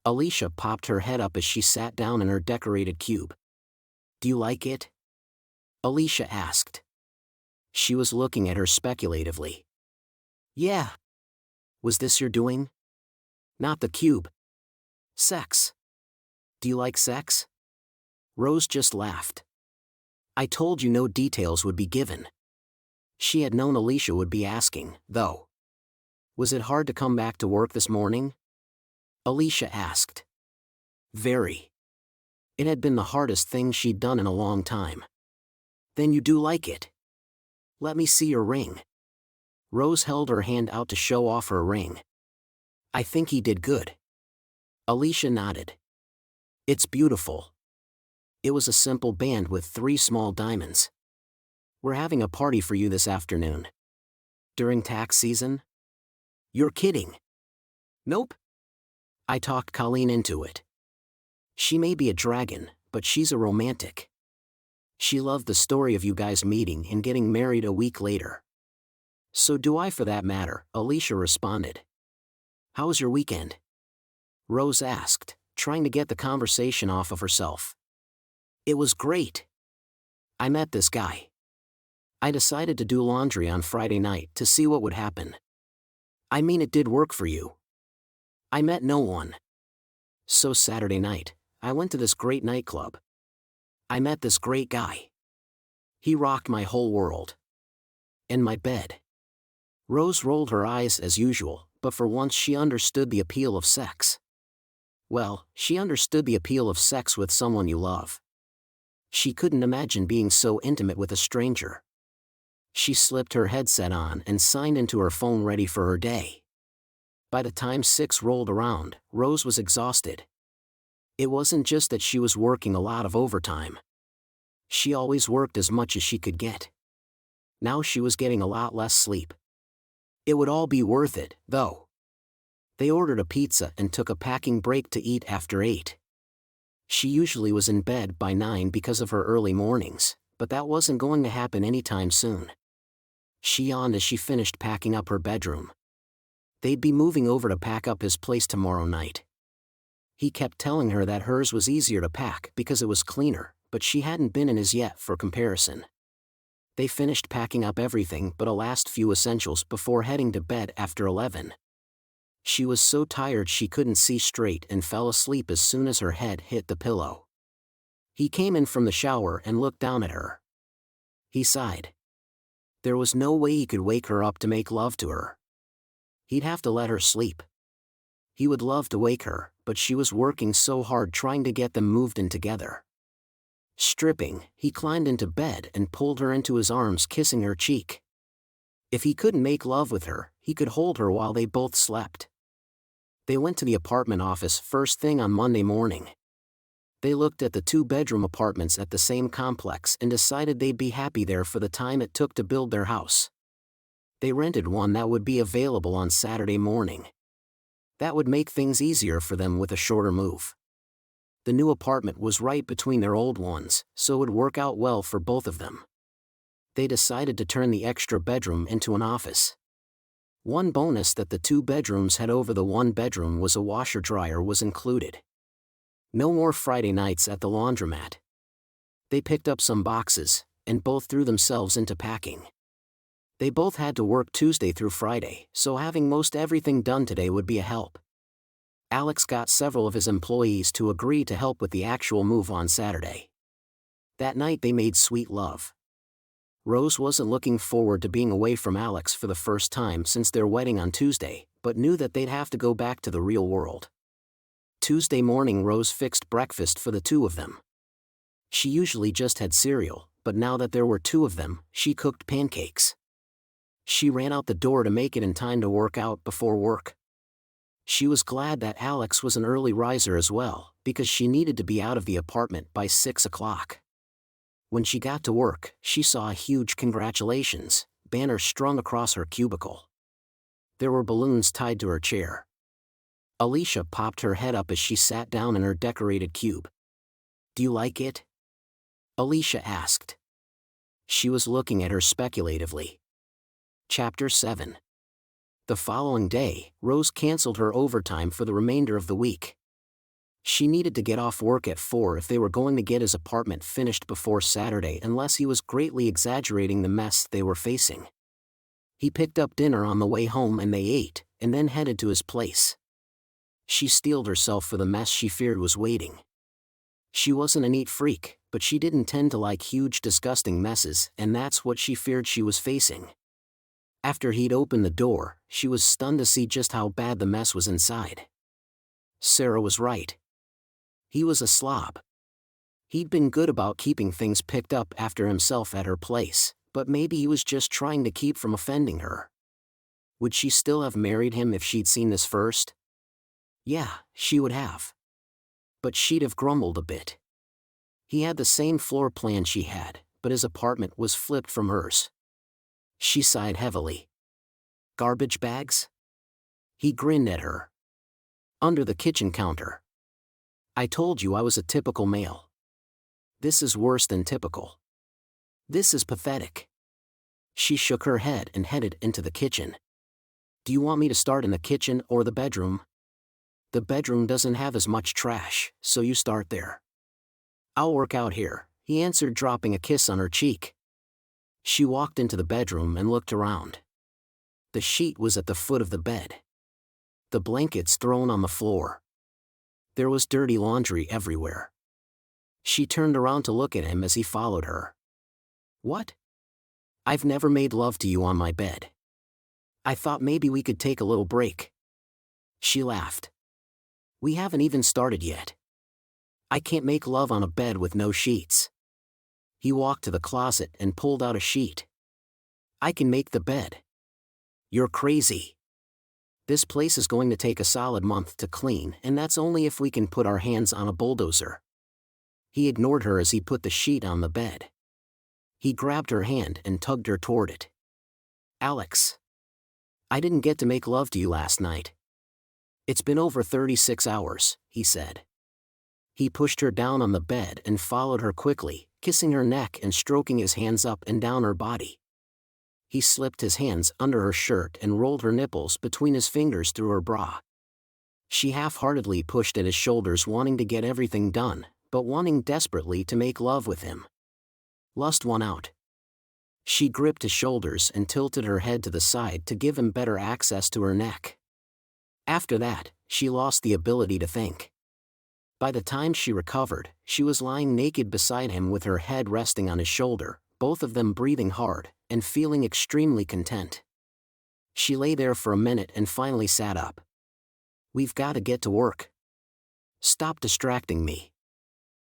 Alicia popped her head up as she sat down in her decorated cube. Do you like it? Alicia asked. She was looking at her speculatively. Yeah. Was this your doing? Not the cube. Sex. Do you like sex? Rose just laughed. I told you no details would be given. She had known Alicia would be asking, though. Was it hard to come back to work this morning? Alicia asked. Very. It had been the hardest thing she'd done in a long time. Then you do like it? Let me see your ring. Rose held her hand out to show off her ring. I think he did good. Alicia nodded. It's beautiful. It was a simple band with 3 small diamonds. We're having a party for you this afternoon. During tax season? You're kidding. Nope. I talked Colleen into it. She may be a dragon, but she's a romantic. She loved the story of you guys meeting and getting married a week later. So do I for that matter, Alicia responded. How was your weekend? Rose asked, trying to get the conversation off of herself. It was great. I met this guy. I decided to do laundry on Friday night to see what would happen. I mean, it did work for you. I met no one. So Saturday night, I went to this great nightclub. I met this great guy. He rocked my whole world. And my bed. Rose rolled her eyes as usual, but for once she understood the appeal of sex. Well, she understood the appeal of sex with someone you love. She couldn't imagine being so intimate with a stranger. She slipped her headset on and signed into her phone ready for her day. By the time 6 rolled around, Rose was exhausted. It wasn't just that she was working a lot of overtime. She always worked as much as she could get. Now she was getting a lot less sleep. It would all be worth it, though. They ordered a pizza and took a packing break to eat after 8. She usually was in bed by 9 because of her early mornings, but that wasn't going to happen anytime soon. She yawned as she finished packing up her bedroom. They'd be moving over to pack up his place tomorrow night. He kept telling her that hers was easier to pack because it was cleaner, but she hadn't been in his yet for comparison. They finished packing up everything but a last few essentials before heading to bed after 11. She was so tired she couldn't see straight and fell asleep as soon as her head hit the pillow. He came in from the shower and looked down at her. He sighed. There was no way he could wake her up to make love to her. He'd have to let her sleep. He would love to wake her, but she was working so hard trying to get them moved in together. Stripping, he climbed into bed and pulled her into his arms, kissing her cheek. If he couldn't make love with her, he could hold her while they both slept. They went to the apartment office first thing on Monday morning. They looked at the 2-bedroom apartments at the same complex and decided they'd be happy there for the time it took to build their house. They rented one that would be available on Saturday morning. That would make things easier for them with a shorter move. The new apartment was right between their old ones, so it would work out well for both of them. They decided to turn the extra bedroom into an office. One bonus that the 2 bedrooms had over the 1 bedroom was a washer-dryer was included. No more Friday nights at the laundromat. They picked up some boxes, and both threw themselves into packing. They both had to work Tuesday through Friday, so having most everything done today would be a help. Alex got several of his employees to agree to help with the actual move on Saturday. That night they made sweet love. Rose wasn't looking forward to being away from Alex for the first time since their wedding on Tuesday, but knew that they'd have to go back to the real world. Tuesday morning Rose fixed breakfast for the 2 of them. She usually just had cereal, but now that there were 2 of them, she cooked pancakes. She ran out the door to make it in time to work out before work. She was glad that Alex was an early riser as well, because she needed to be out of the apartment by 6 o'clock. When she got to work, she saw a huge "congratulations" banner strung across her cubicle. There were balloons tied to her chair. Alicia popped her head up as she sat down in her decorated cube. "Do you like it?" Alicia asked. She was looking at her speculatively. Chapter 7. The following day, Rose canceled her overtime for the remainder of the week. She needed to get off work at 4 if they were going to get his apartment finished before Saturday, unless he was greatly exaggerating the mess they were facing. He picked up dinner on the way home and they ate, and then headed to his place. She steeled herself for the mess she feared was waiting. She wasn't a neat freak, but she didn't tend to like huge disgusting messes, and that's what she feared she was facing. After he'd opened the door, she was stunned to see just how bad the mess was inside. Sarah was right. He was a slob. He'd been good about keeping things picked up after himself at her place, but maybe he was just trying to keep from offending her. Would she still have married him if she'd seen this first? Yeah, she would have. But she'd have grumbled a bit. He had the same floor plan she had, but his apartment was flipped from hers. She sighed heavily. "Garbage bags?" He grinned at her. "Under the kitchen counter. I told you I was a typical male. This is worse than typical. This is pathetic." She shook her head and headed into the kitchen. "Do you want me to start in the kitchen or the bedroom?" "The bedroom doesn't have as much trash, so you start there." "I'll work out here," he answered, dropping a kiss on her cheek. She walked into the bedroom and looked around. The sheet was at the foot of the bed. The blankets thrown on the floor. There was dirty laundry everywhere. She turned around to look at him as he followed her. "What?" "I've never made love to you on my bed. I thought maybe we could take a little break." She laughed. "We haven't even started yet. I can't make love on a bed with no sheets." He walked to the closet and pulled out a sheet. "I can make the bed." "You're crazy. This place is going to take a solid month to clean, and that's only if we can put our hands on a bulldozer." He ignored her as he put the sheet on the bed. He grabbed her hand and tugged her toward it. "Alex, I didn't get to make love to you last night." "It's been over 36 hours, he said. He pushed her down on the bed and followed her quickly, kissing her neck and stroking his hands up and down her body. He slipped his hands under her shirt and rolled her nipples between his fingers through her bra. She half-heartedly pushed at his shoulders, wanting to get everything done, but wanting desperately to make love with him. Lust won out. She gripped his shoulders and tilted her head to the side to give him better access to her neck. After that, she lost the ability to think. By the time she recovered, she was lying naked beside him with her head resting on his shoulder, both of them breathing hard, and feeling extremely content. She lay there for a minute and finally sat up. "We've got to get to work. Stop distracting me."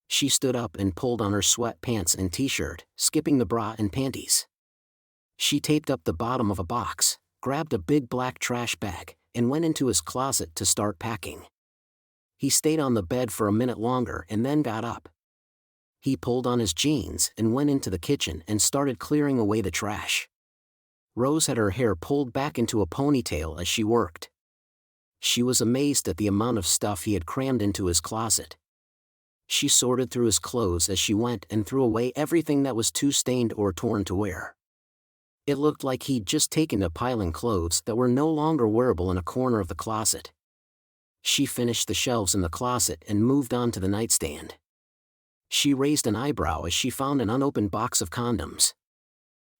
She stood up and pulled on her sweatpants and t-shirt, skipping the bra and panties. She taped up the bottom of a box, grabbed a big black trash bag, and went into his closet to start packing. He stayed on the bed for a minute longer and then got up. He pulled on his jeans and went into the kitchen and started clearing away the trash. Rose had her hair pulled back into a ponytail as she worked. She was amazed at the amount of stuff he had crammed into his closet. She sorted through his clothes as she went and threw away everything that was too stained or torn to wear. It looked like he'd just taken to piling clothes that were no longer wearable in a corner of the closet. She finished the shelves in the closet and moved on to the nightstand. She raised an eyebrow as she found an unopened box of condoms.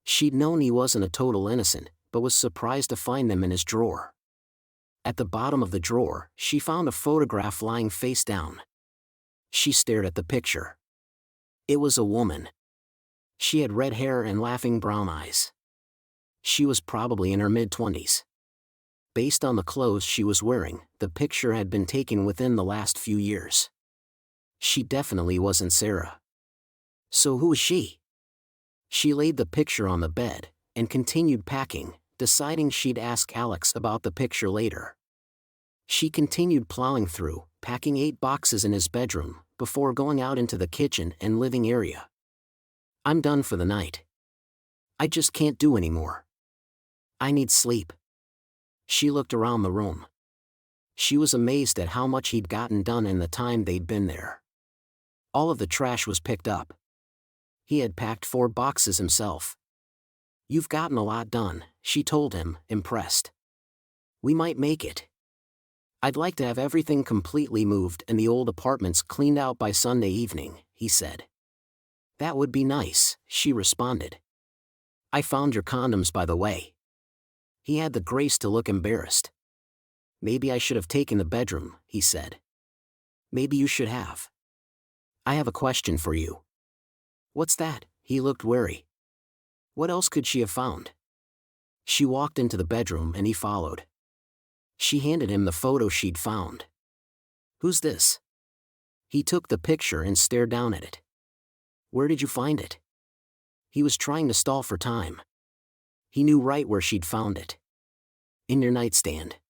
She'd known he wasn't a total innocent, but was surprised to find them in his drawer. At the bottom of the drawer, she found a photograph lying face down. She stared at the picture. It was a woman. She had red hair and laughing brown eyes. She was probably in her mid-20s. Based on the clothes she was wearing, the picture had been taken within the last few years. She definitely wasn't Sarah. So who was she? She laid the picture on the bed, and continued packing, deciding she'd ask Alex about the picture later. She continued plowing through, packing 8 boxes in his bedroom, before going out into the kitchen and living area. "I'm done for the night. I just can't do anymore. I need sleep." She looked around the room. She was amazed at how much he'd gotten done in the time they'd been there. All of the trash was picked up. He had packed 4 boxes himself. "You've gotten a lot done," she told him, impressed. "We might make it. I'd like to have everything completely moved and the old apartments cleaned out by Sunday evening," he said. "That would be nice," she responded. "I found your condoms, by the way." He had the grace to look embarrassed. "Maybe I should have taken the bedroom," he said. "Maybe you should have. I have a question for you." "What's that?" He looked wary. What else could she have found? She walked into the bedroom and he followed. She handed him the photo she'd found. "Who's this?" He took the picture and stared down at it. "Where did you find it?" He was trying to stall for time. He knew right where she'd found it. "In your nightstand."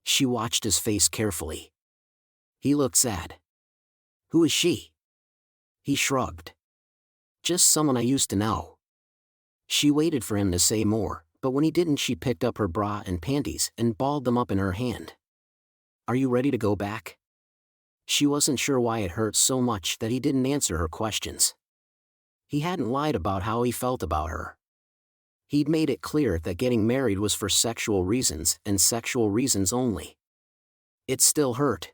She watched his face carefully. He looked sad. "Who is she?" He shrugged. "Just someone I used to know." She waited for him to say more, but when he didn't, she picked up her bra and panties and balled them up in her hand. "Are you ready to go back?" She wasn't sure why it hurt so much that he didn't answer her questions. He hadn't lied about how he felt about her. He'd made it clear that getting married was for sexual reasons and sexual reasons only. It still hurt.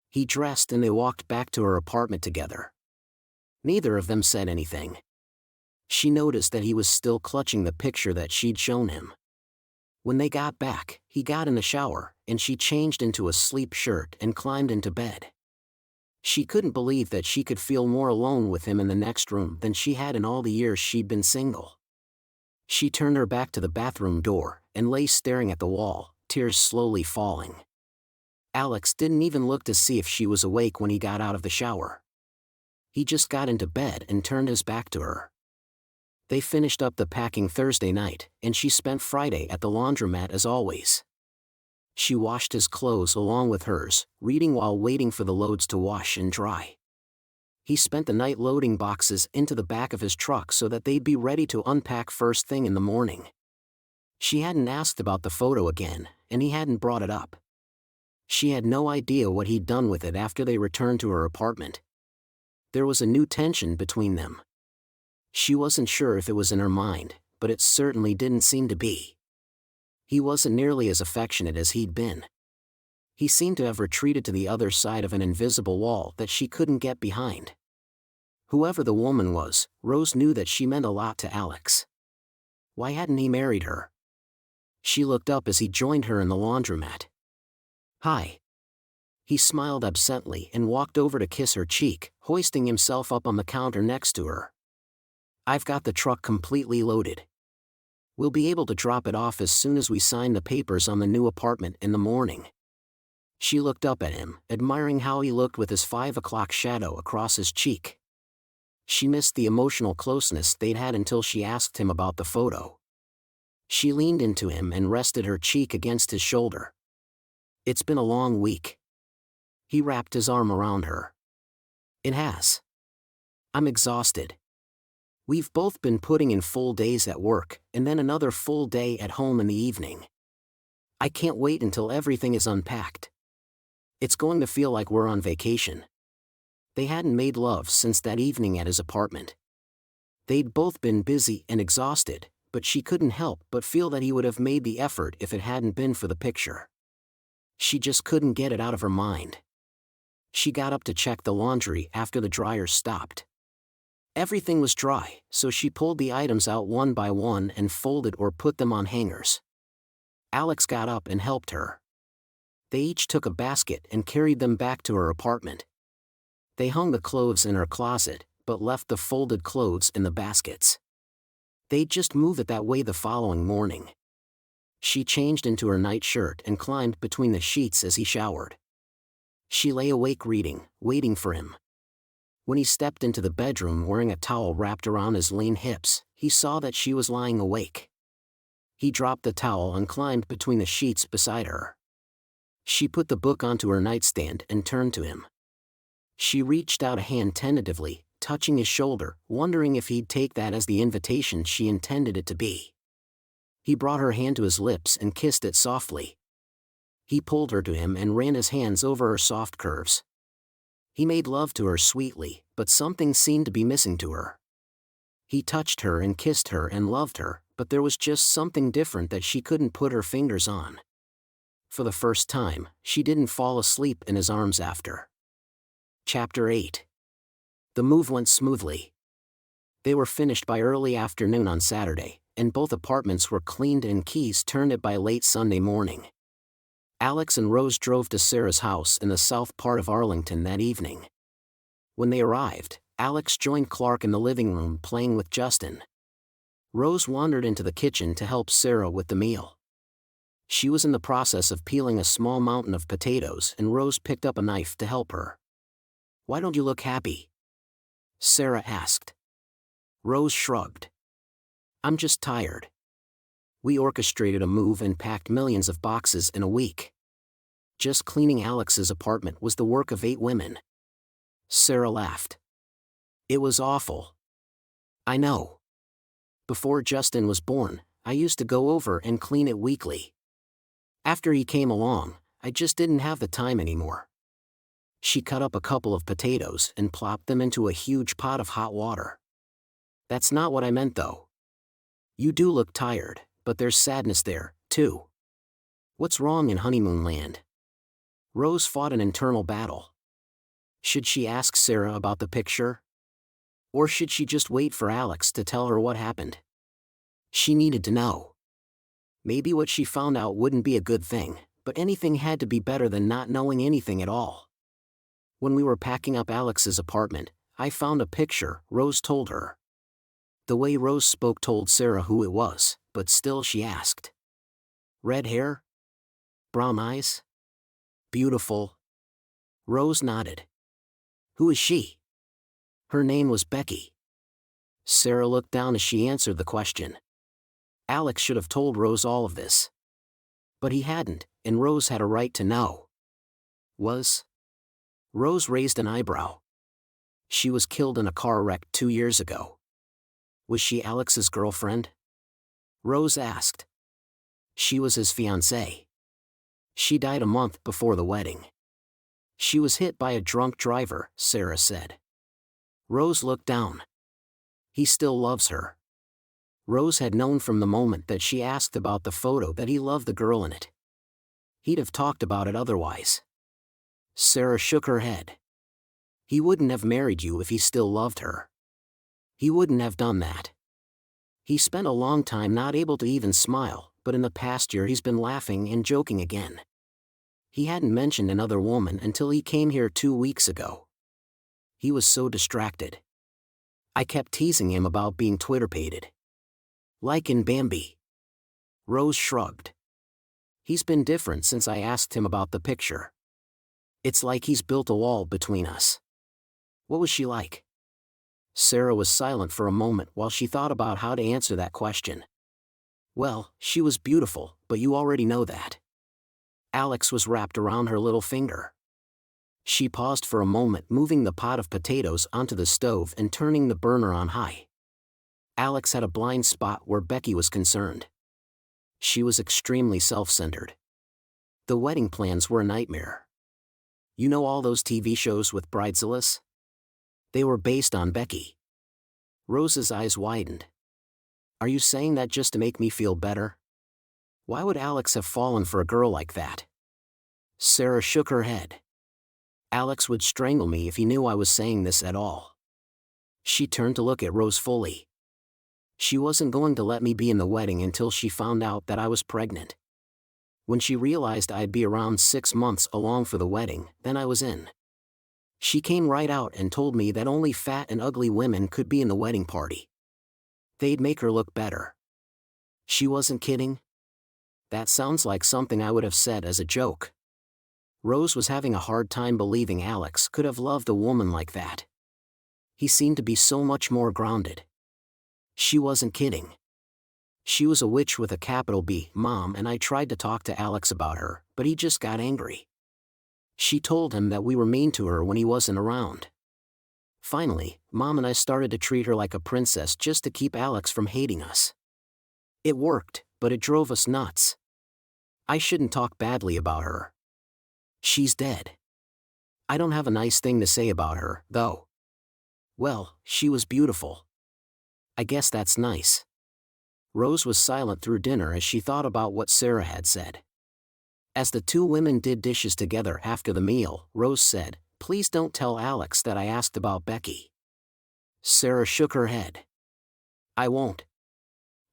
He dressed and they walked back to her apartment together. Neither of them said anything. She noticed that he was still clutching the picture that she'd shown him. When they got back, he got in the shower, and she changed into a sleep shirt and climbed into bed. She couldn't believe that she could feel more alone with him in the next room than she had in all the years she'd been single. She turned her back to the bathroom door, and lay staring at the wall, tears slowly falling. Alex didn't even look to see if she was awake when he got out of the shower. He just got into bed and turned his back to her. They finished up the packing Thursday night, and she spent Friday at the laundromat as always. She washed his clothes along with hers, reading while waiting for the loads to wash and dry. He spent the night loading boxes into the back of his truck so that they'd be ready to unpack first thing in the morning. She hadn't asked about the photo again, and he hadn't brought it up. She had no idea what he'd done with it after they returned to her apartment. There was a new tension between them. She wasn't sure if it was in her mind, but it certainly didn't seem to be. He wasn't nearly as affectionate as he'd been. He seemed to have retreated to the other side of an invisible wall that she couldn't get behind. Whoever the woman was, Rose knew that she meant a lot to Alex. Why hadn't he married her? She looked up as he joined her in the laundromat. "Hi." He smiled absently and walked over to kiss her cheek, hoisting himself up on the counter next to her. "I've got the truck completely loaded. We'll be able to drop it off as soon as we sign the papers on the new apartment in the morning." She looked up at him, admiring how he looked with his 5 o'clock shadow across his cheek. She missed the emotional closeness they'd had until she asked him about the photo. She leaned into him and rested her cheek against his shoulder. "It's been a long week." He wrapped his arm around her. "It has. I'm exhausted. We've both been putting in full days at work, and then another full day at home in the evening. I can't wait until everything is unpacked. It's going to feel like we're on vacation." They hadn't made love since that evening at his apartment. They'd both been busy and exhausted, but she couldn't help but feel that he would have made the effort if it hadn't been for the picture. She just couldn't get it out of her mind. She got up to check the laundry after the dryer stopped. Everything was dry, so she pulled the items out one by one and folded or put them on hangers. Alex got up and helped her. They each took a basket and carried them back to her apartment. They hung the clothes in her closet, but left the folded clothes in the baskets. They'd just move it that way the following morning. She changed into her nightshirt and climbed between the sheets as he showered. She lay awake reading, waiting for him. When he stepped into the bedroom wearing a towel wrapped around his lean hips, he saw that she was lying awake. He dropped the towel and climbed between the sheets beside her. She put the book onto her nightstand and turned to him. She reached out a hand tentatively, touching his shoulder, wondering if he'd take that as the invitation she intended it to be. He brought her hand to his lips and kissed it softly. He pulled her to him and ran his hands over her soft curves. He made love to her sweetly, but something seemed to be missing to her. He touched her and kissed her and loved her, but there was just something different that she couldn't put her fingers on. For the first time, she didn't fall asleep in his arms after. Chapter 8. The move went smoothly. They were finished by early afternoon on Saturday, and both apartments were cleaned and keys turned in by late Sunday morning. Alex and Rose drove to Sarah's house in the south part of Arlington that evening. When they arrived, Alex joined Clark in the living room playing with Justin. Rose wandered into the kitchen to help Sarah with the meal. She was in the process of peeling a small mountain of potatoes and Rose picked up a knife to help her. "Why don't you look happy?" Sarah asked. Rose shrugged. "I'm just tired. We orchestrated a move and packed millions of boxes in a week. Just cleaning Alex's apartment was the work of 8 women." Sarah laughed. "It was awful. I know. Before Justin was born, I used to go over and clean it weekly. After he came along, I just didn't have the time anymore." She cut up a couple of potatoes and plopped them into a huge pot of hot water. "That's not what I meant though. You do look tired, but there's sadness there, too. What's wrong in honeymoon land?" Rose fought an internal battle. Should she ask Sarah about the picture? Or should she just wait for Alex to tell her what happened? She needed to know. Maybe what she found out wouldn't be a good thing, but anything had to be better than not knowing anything at all. "When we were packing up Alex's apartment, I found a picture," Rose told her. The way Rose spoke told Sarah who it was, but still she asked. "Red hair? Brown eyes? Beautiful?" Rose nodded. "Who is she?" "Her name was Becky." Sarah looked down as she answered the question. Alex should have told Rose all of this. But he hadn't, and Rose had a right to know. "Was?" Rose raised an eyebrow. "She was killed in a car wreck 2 years ago." "Was she Alex's girlfriend?" Rose asked. "She was his fiancée. She died a month before the wedding." "She was hit by a drunk driver," Sarah said. Rose looked down. "He still loves her." Rose had known from the moment that she asked about the photo that he loved the girl in it. He'd have talked about it otherwise. Sarah shook her head. "He wouldn't have married you if he still loved her. He wouldn't have done that. He spent a long time not able to even smile, but in the past year he's been laughing and joking again." He hadn't mentioned another woman until he came here 2 weeks ago. He was so distracted. I kept teasing him about being Twitter-pated. Like in Bambi. Rose shrugged. He's been different since I asked him about the picture. It's like he's built a wall between us. What was she like? Sarah was silent for a moment while she thought about how to answer that question. Well, she was beautiful, but you already know that. Alex was wrapped around her little finger. She paused for a moment, moving the pot of potatoes onto the stove and turning the burner on high. Alex had a blind spot where Becky was concerned. She was extremely self-centered. The wedding plans were a nightmare. You know all those TV shows with bridezillas? They were based on Becky. Rose's eyes widened. Are you saying that just to make me feel better? Why would Alex have fallen for a girl like that? Sarah shook her head. Alex would strangle me if he knew I was saying this at all. She turned to look at Rose fully. She wasn't going to let me be in the wedding until she found out that I was pregnant. When she realized I'd be around 6 months along for the wedding, then I was in. She came right out and told me that only fat and ugly women could be in the wedding party. They'd make her look better. She wasn't kidding. That sounds like something I would have said as a joke. Rose was having a hard time believing Alex could have loved a woman like that. He seemed to be so much more grounded. She wasn't kidding. She was a witch with a capital B, Mom, and I tried to talk to Alex about her, but he just got angry. She told him that we were mean to her when he wasn't around. Finally, Mom and I started to treat her like a princess just to keep Alex from hating us. It worked, but it drove us nuts. I shouldn't talk badly about her. She's dead. I don't have a nice thing to say about her, though. Well, she was beautiful. I guess that's nice. Rose was silent through dinner as she thought about what Sarah had said. As the two women did dishes together after the meal, Rose said, "Please don't tell Alex that I asked about Becky." Sarah shook her head. "I won't.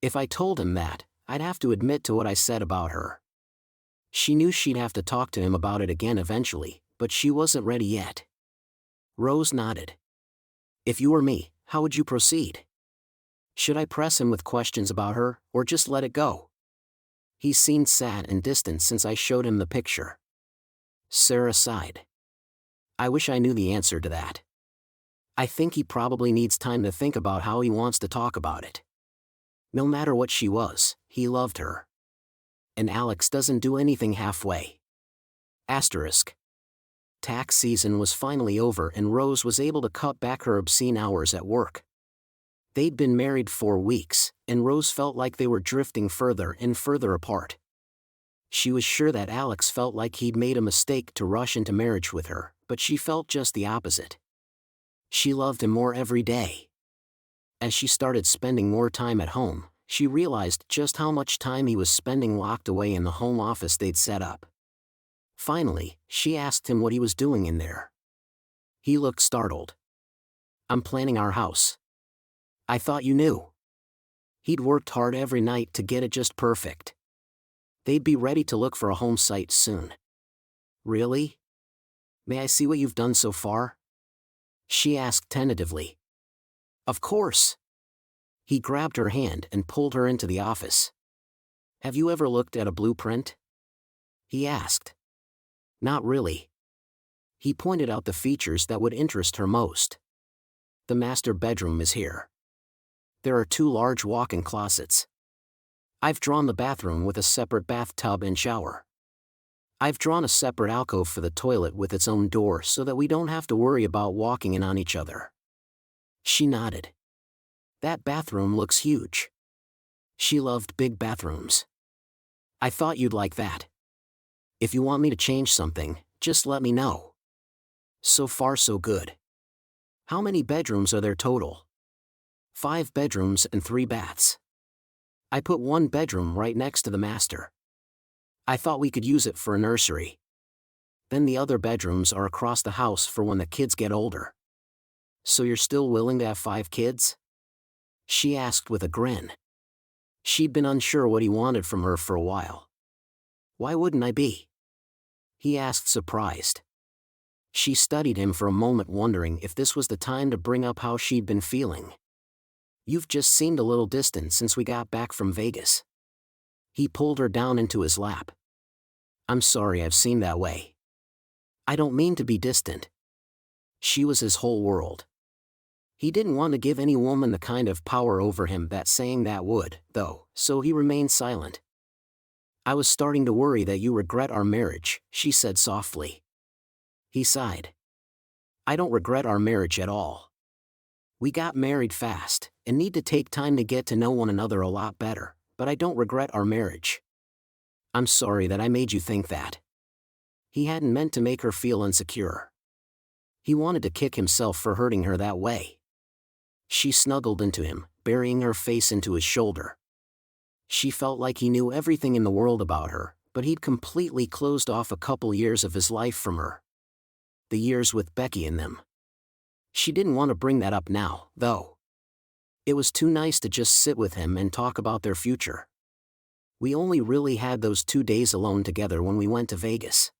If I told him that, I'd have to admit to what I said about her." She knew she'd have to talk to him about it again eventually, but she wasn't ready yet. Rose nodded. "If you were me, how would you proceed? Should I press him with questions about her, or just let it go?" He seemed sad and distant since I showed him the picture. Sarah sighed. "I wish I knew the answer to that. I think he probably needs time to think about how he wants to talk about it. No matter what she was, he loved her. And Alex doesn't do anything halfway." Asterisk. Tax season was finally over and Rose was able to cut back her obscene hours at work. They'd been married 4 weeks, and Rose felt like they were drifting further and further apart. She was sure that Alex felt like he'd made a mistake to rush into marriage with her, but she felt just the opposite. She loved him more every day. As she started spending more time at home, she realized just how much time he was spending locked away in the home office they'd set up. Finally, she asked him what he was doing in there. He looked startled. "I'm planning our house." "I thought you knew." He'd worked hard every night to get it just perfect. They'd be ready to look for a home site soon. "Really? May I see what you've done so far?" she asked tentatively. "Of course." He grabbed her hand and pulled her into the office. "Have you ever looked at a blueprint?" he asked. "Not really." He pointed out the features that would interest her most. "The master bedroom is here. There are 2 large walk-in closets. I've drawn the bathroom with a separate bathtub and shower. I've drawn a separate alcove for the toilet with its own door so that we don't have to worry about walking in on each other." She nodded. "That bathroom looks huge." She loved big bathrooms. "I thought you'd like that. If you want me to change something, just let me know." So far so good. "How many bedrooms are there total?" 5 bedrooms and 3 baths. I put 1 bedroom right next to the master. I thought we could use it for a nursery. Then the other bedrooms are across the house for when the kids get older." "So you're still willing to have 5 kids?" she asked with a grin. She'd been unsure what he wanted from her for a while. "Why wouldn't I be?" he asked, surprised. She studied him for a moment, wondering if this was the time to bring up how she'd been feeling. "You've just seemed a little distant since we got back from Vegas." He pulled her down into his lap. "I'm sorry I've seemed that way. I don't mean to be distant." She was his whole world. He didn't want to give any woman the kind of power over him that saying that would, though, so he remained silent. "I was starting to worry that you regret our marriage," she said softly. He sighed. "I don't regret our marriage at all. We got married fast, and need to take time to get to know one another a lot better, but I don't regret our marriage. I'm sorry that I made you think that." He hadn't meant to make her feel insecure. He wanted to kick himself for hurting her that way. She snuggled into him, burying her face into his shoulder. She felt like he knew everything in the world about her, but he'd completely closed off a couple years of his life from her. The years with Becky in them. She didn't want to bring that up now, though. It was too nice to just sit with him and talk about their future. "We only really had those 2 days alone together when we went to Vegas.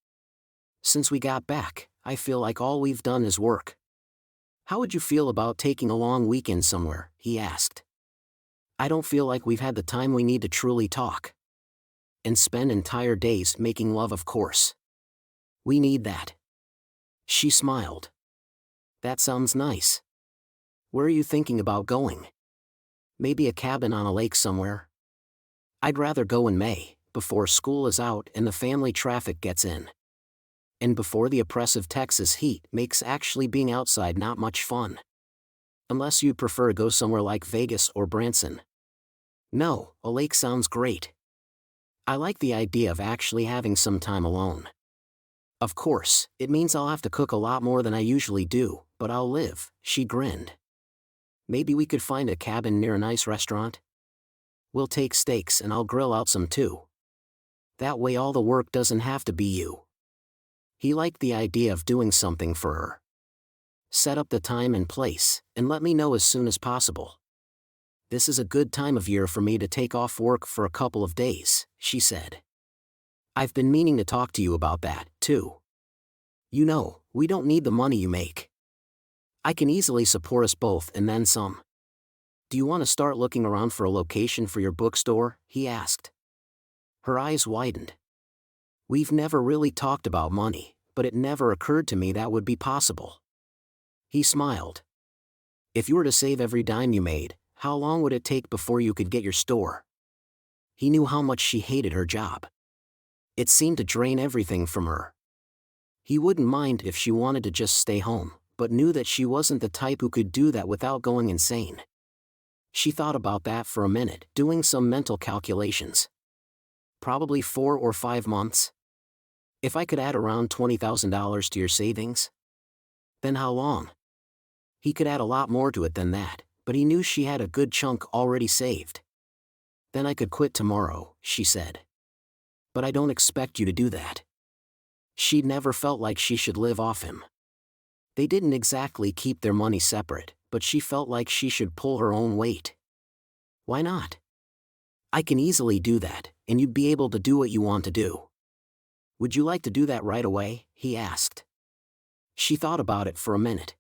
Since we got back, I feel like all we've done is work. How would you feel about taking a long weekend somewhere?" he asked. "I don't feel like we've had the time we need to truly talk. And spend entire days making love, of course. We need that." She smiled. "That sounds nice. Where are you thinking about going? Maybe a cabin on a lake somewhere?" "I'd rather go in May, before school is out and the family traffic gets in. And before the oppressive Texas heat makes actually being outside not much fun. Unless you'd prefer to go somewhere like Vegas or Branson." "No, a lake sounds great. I like the idea of actually having some time alone. Of course, it means I'll have to cook a lot more than I usually do, but I'll live," she grinned. "Maybe we could find a cabin near a nice restaurant? We'll take steaks and I'll grill out some too. That way all the work doesn't have to be you." He liked the idea of doing something for her. "Set up the time and place, and let me know as soon as possible. This is a good time of year for me to take off work for a couple of days," she said. "I've been meaning to talk to you about that, too. You know, we don't need the money you make. I can easily support us both and then some. Do you want to start looking around for a location for your bookstore?" he asked. Her eyes widened. "We've never really talked about money, but it never occurred to me that would be possible." He smiled. "If you were to save every dime you made, how long would it take before you could get your store?" He knew how much she hated her job. It seemed to drain everything from her. He wouldn't mind if she wanted to just stay home, but knew that she wasn't the type who could do that without going insane. She thought about that for a minute, doing some mental calculations. "Probably 4 or 5 months. If I could add around $20,000 to your savings?" "Then how long?" He could add a lot more to it than that, but he knew she had a good chunk already saved. "Then I could quit tomorrow," she said. "But I don't expect you to do that." She'd never felt like she should live off him. They didn't exactly keep their money separate, but she felt like she should pull her own weight. "Why not? I can easily do that, and you'd be able to do what you want to do." "Would you like to do that right away?" he asked. She thought about it for a minute.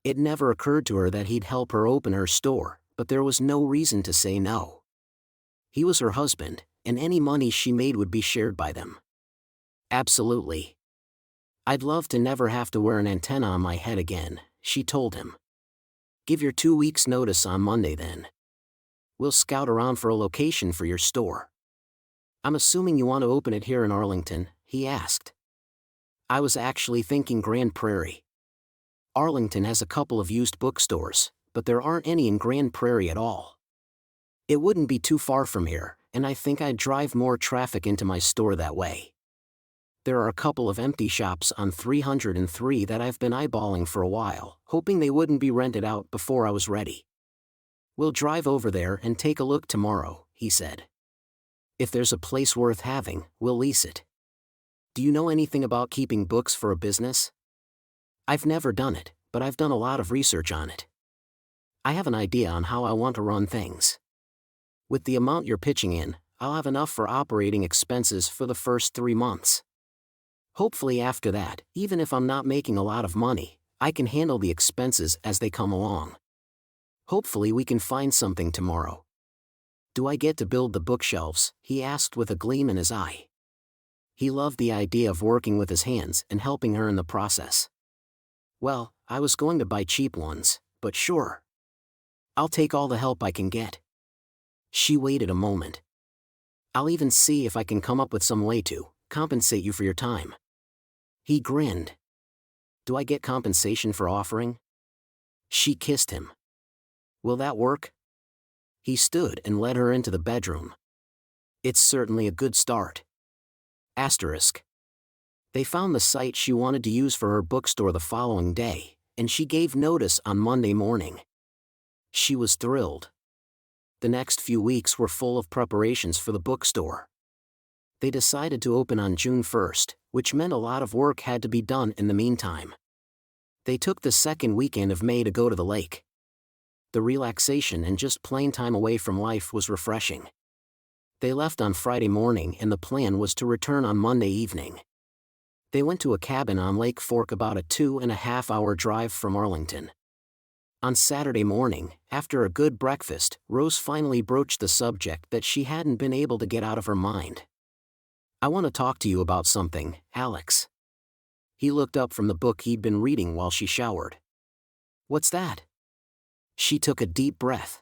It never occurred to her that he'd help her open her store, but there was no reason to say no. He was her husband, and any money she made would be shared by them. "Absolutely. I'd love to never have to wear an antenna on my head again," she told him. "Give your 2 weeks' notice on Monday then. We'll scout around for a location for your store." "I'm assuming you want to open it here in Arlington?" he asked. "I was actually thinking Grand Prairie. Arlington has a couple of used bookstores, but there aren't any in Grand Prairie at all. It wouldn't be too far from here, and I think I'd drive more traffic into my store that way. There are a couple of empty shops on 303 that I've been eyeballing for a while, hoping they wouldn't be rented out before I was ready. We'll drive over there and take a look tomorrow," he said. "If there's a place worth having, we'll lease it. Do you know anything about keeping books for a business?" "I've never done it, but I've done a lot of research on it. I have an idea on how I want to run things. With the amount you're pitching in, I'll have enough for operating expenses for the first 3 months. Hopefully after that, even if I'm not making a lot of money, I can handle the expenses as they come along. Hopefully we can find something tomorrow. Do I get to build the bookshelves? He asked with a gleam in his eye. He loved the idea of working with his hands and helping her in the process. Well, I was going to buy cheap ones, but sure. I'll take all the help I can get. She waited a moment. I'll even see if I can come up with some way to compensate you for your time. He grinned. Do I get compensation for offering? She kissed him. Will that work? He stood and led her into the bedroom. It's certainly a good start. Asterisk. They found the site she wanted to use for her bookstore the following day, and she gave notice on Monday morning. She was thrilled. The next few weeks were full of preparations for the bookstore. They decided to open on June 1st, which meant a lot of work had to be done in the meantime. They took the second weekend of May to go to the lake. The relaxation and just plain time away from life was refreshing. They left on Friday morning and the plan was to return on Monday evening. They went to a cabin on Lake Fork about a 2.5-hour drive from Arlington. On Saturday morning, after a good breakfast, Rose finally broached the subject that she hadn't been able to get out of her mind. I want to talk to you about something, Alex. He looked up from the book he'd been reading while she showered. What's that? She took a deep breath.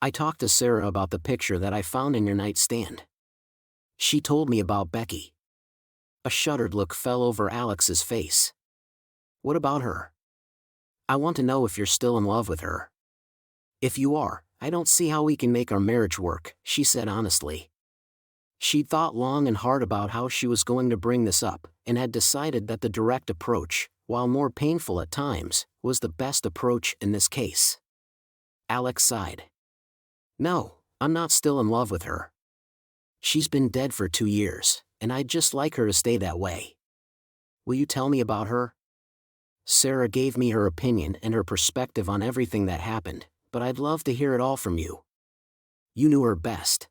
I talked to Sarah about the picture that I found in your nightstand. She told me about Becky. A shuddered look fell over Alex's face. What about her? I want to know if you're still in love with her. If you are, I don't see how we can make our marriage work, she said honestly. She'd thought long and hard about how she was going to bring this up, and had decided that the direct approach, while more painful at times, was the best approach in this case. Alex sighed. No, I'm not still in love with her. She's been dead for 2 years, and I'd just like her to stay that way. Will you tell me about her? Sarah gave me her opinion and her perspective on everything that happened, but I'd love to hear it all from you. You knew her best.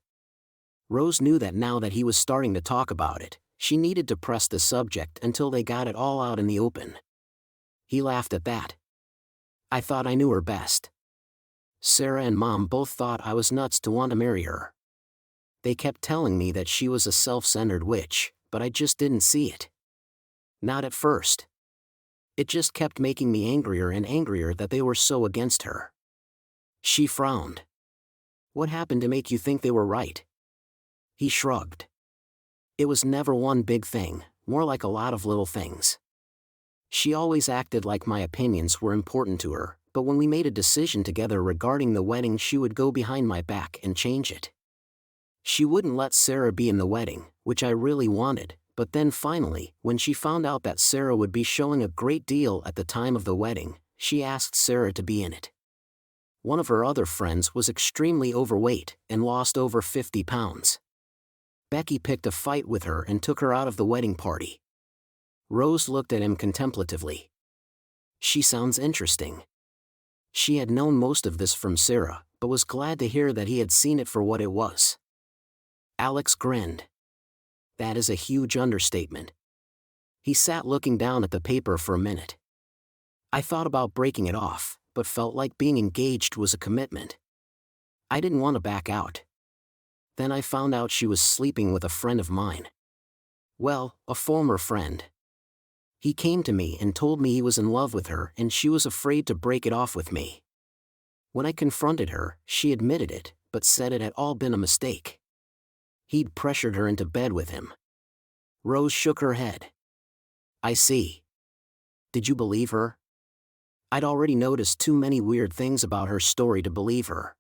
Rose knew that now that he was starting to talk about it, she needed to press the subject until they got it all out in the open. He laughed at that. I thought I knew her best. Sarah and Mom both thought I was nuts to want to marry her. They kept telling me that she was a self-centered witch, but I just didn't see it. Not at first. It just kept making me angrier and angrier that they were so against her. She frowned. What happened to make you think they were right? He shrugged. It was never one big thing, more like a lot of little things. She always acted like my opinions were important to her, but when we made a decision together regarding the wedding, she would go behind my back and change it. She wouldn't let Sarah be in the wedding, which I really wanted, but then finally, when she found out that Sarah would be showing a great deal at the time of the wedding, she asked Sarah to be in it. One of her other friends was extremely overweight and lost over 50 pounds. Becky picked a fight with her and took her out of the wedding party. Rose looked at him contemplatively. She sounds interesting. She had known most of this from Sarah, but was glad to hear that he had seen it for what it was. Alex grinned. That is a huge understatement. He sat looking down at the paper for a minute. I thought about breaking it off, but felt like being engaged was a commitment. I didn't want to back out. Then I found out she was sleeping with a friend of mine. Well, a former friend. He came to me and told me he was in love with her and she was afraid to break it off with me. When I confronted her, she admitted it, but said it had all been a mistake. He'd pressured her into bed with him. Rose shook her head. I see. Did you believe her? I'd already noticed too many weird things about her story to believe her.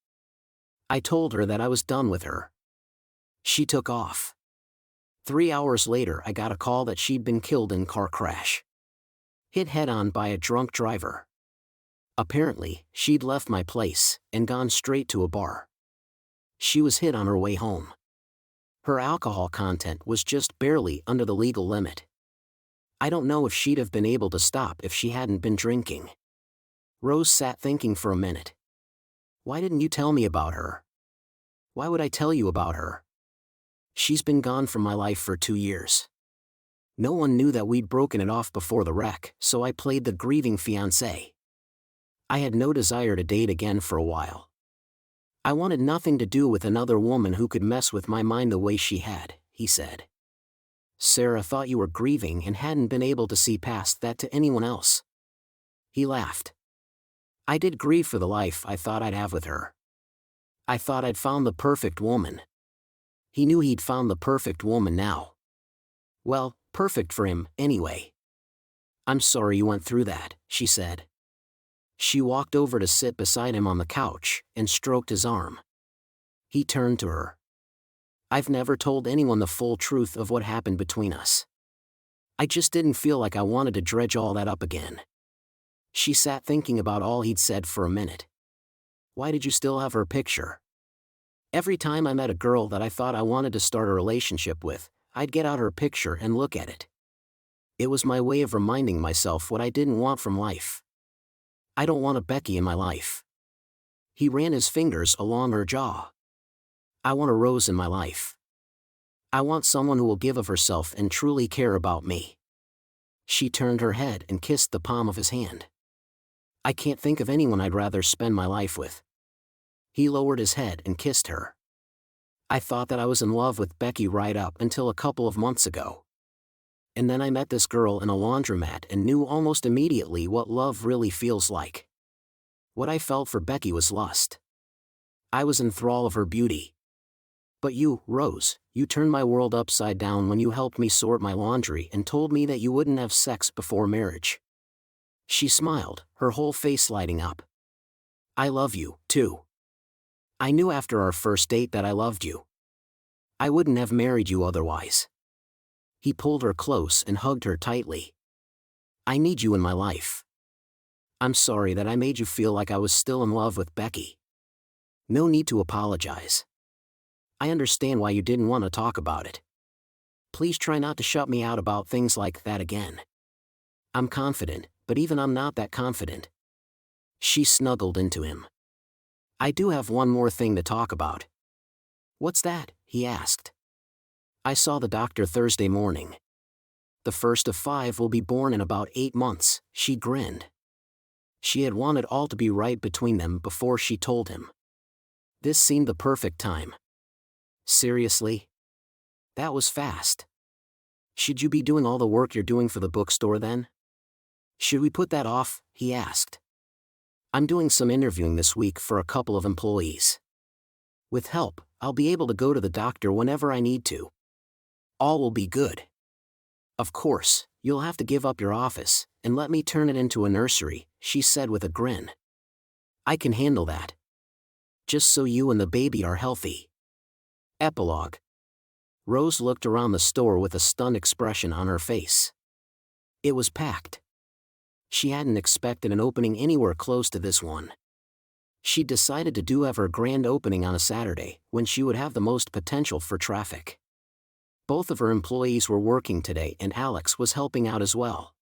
I told her that I was done with her. She took off. 3 hours later I got a call that she'd been killed in a car crash. Hit head-on by a drunk driver. Apparently, she'd left my place and gone straight to a bar. She was hit on her way home. Her alcohol content was just barely under the legal limit. I don't know if she'd have been able to stop if she hadn't been drinking. Rose sat thinking for a minute. Why didn't you tell me about her? Why would I tell you about her? She's been gone from my life for 2 years. No one knew that we'd broken it off before the wreck, so I played the grieving fiancé. I had no desire to date again for a while. I wanted nothing to do with another woman who could mess with my mind the way she had, he said. Sarah thought you were grieving and hadn't been able to see past that to anyone else. He laughed. I did grieve for the life I thought I'd have with her. I thought I'd found the perfect woman. He knew he'd found the perfect woman now. Well, perfect for him, anyway. I'm sorry you went through that, she said. She walked over to sit beside him on the couch and stroked his arm. He turned to her. I've never told anyone the full truth of what happened between us. I just didn't feel like I wanted to dredge all that up again. She sat thinking about all he'd said for a minute. Why did you still have her picture? Every time I met a girl that I thought I wanted to start a relationship with, I'd get out her picture and look at it. It was my way of reminding myself what I didn't want from life. I don't want a Becky in my life. He ran his fingers along her jaw. I want a Rose in my life. I want someone who will give of herself and truly care about me. She turned her head and kissed the palm of his hand. I can't think of anyone I'd rather spend my life with. He lowered his head and kissed her. I thought that I was in love with Becky right up until a couple of months ago. And then I met this girl in a laundromat and knew almost immediately what love really feels like. What I felt for Becky was lust. I was in thrall of her beauty. But you, Rose, you turned my world upside down when you helped me sort my laundry and told me that you wouldn't have sex before marriage. She smiled, her whole face lighting up. I love you, too. I knew after our first date that I loved you. I wouldn't have married you otherwise. He pulled her close and hugged her tightly. I need you in my life. I'm sorry that I made you feel like I was still in love with Becky. No need to apologize. I understand why you didn't want to talk about it. Please try not to shut me out about things like that again. I'm confident, but even I'm not that confident. She snuggled into him. I do have one more thing to talk about. What's that? He asked. I saw the doctor Thursday morning. The first of 5 will be born in about 8 months, she grinned. She had wanted all to be right between them before she told him. This seemed the perfect time. Seriously? That was fast. Should you be doing all the work you're doing for the bookstore then? Should we put that off? He asked. I'm doing some interviewing this week for a couple of employees. With help, I'll be able to go to the doctor whenever I need to. All will be good. Of course, you'll have to give up your office and let me turn it into a nursery, she said with a grin. I can handle that. Just so you and the baby are healthy. Epilogue. Rose looked around the store with a stunned expression on her face. It was packed. She hadn't expected an opening anywhere close to this one. She decided to do have her grand opening on a Saturday, when she would have the most potential for traffic. Both of her employees were working today and Alex was helping out as well.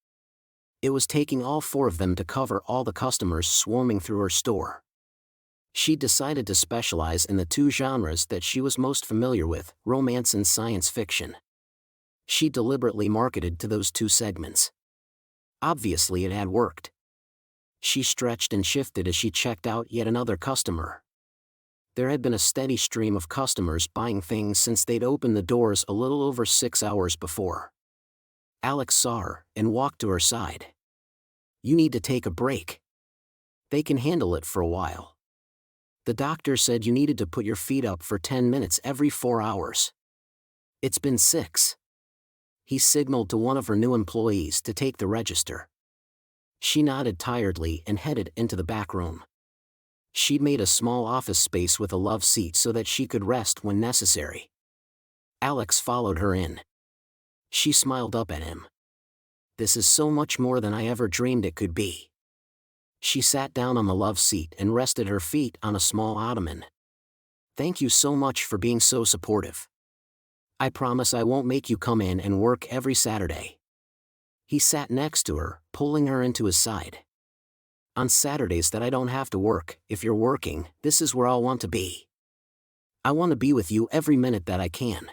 It was taking all 4 of them to cover all the customers swarming through her store. She decided to specialize in the 2 genres that she was most familiar with, romance and science fiction. She deliberately marketed to those 2 segments. Obviously it had worked. She stretched and shifted as she checked out yet another customer. There had been a steady stream of customers buying things since they'd opened the doors a little over 6 hours before. Alex saw her and walked to her side. You need to take a break. They can handle it for a while. The doctor said you needed to put your feet up for 10 minutes every 4 hours. It's been 6. He signaled to one of her new employees to take the register. She nodded tiredly and headed into the back room. She'd made a small office space with a love seat so that she could rest when necessary. Alex followed her in. She smiled up at him. This is so much more than I ever dreamed it could be. She sat down on the love seat and rested her feet on a small ottoman. Thank you so much for being so supportive. I promise I won't make you come in and work every Saturday. He sat next to her, pulling her into his side. On Saturdays that I don't have to work, if you're working, this is where I'll want to be. I want to be with you every minute that I can.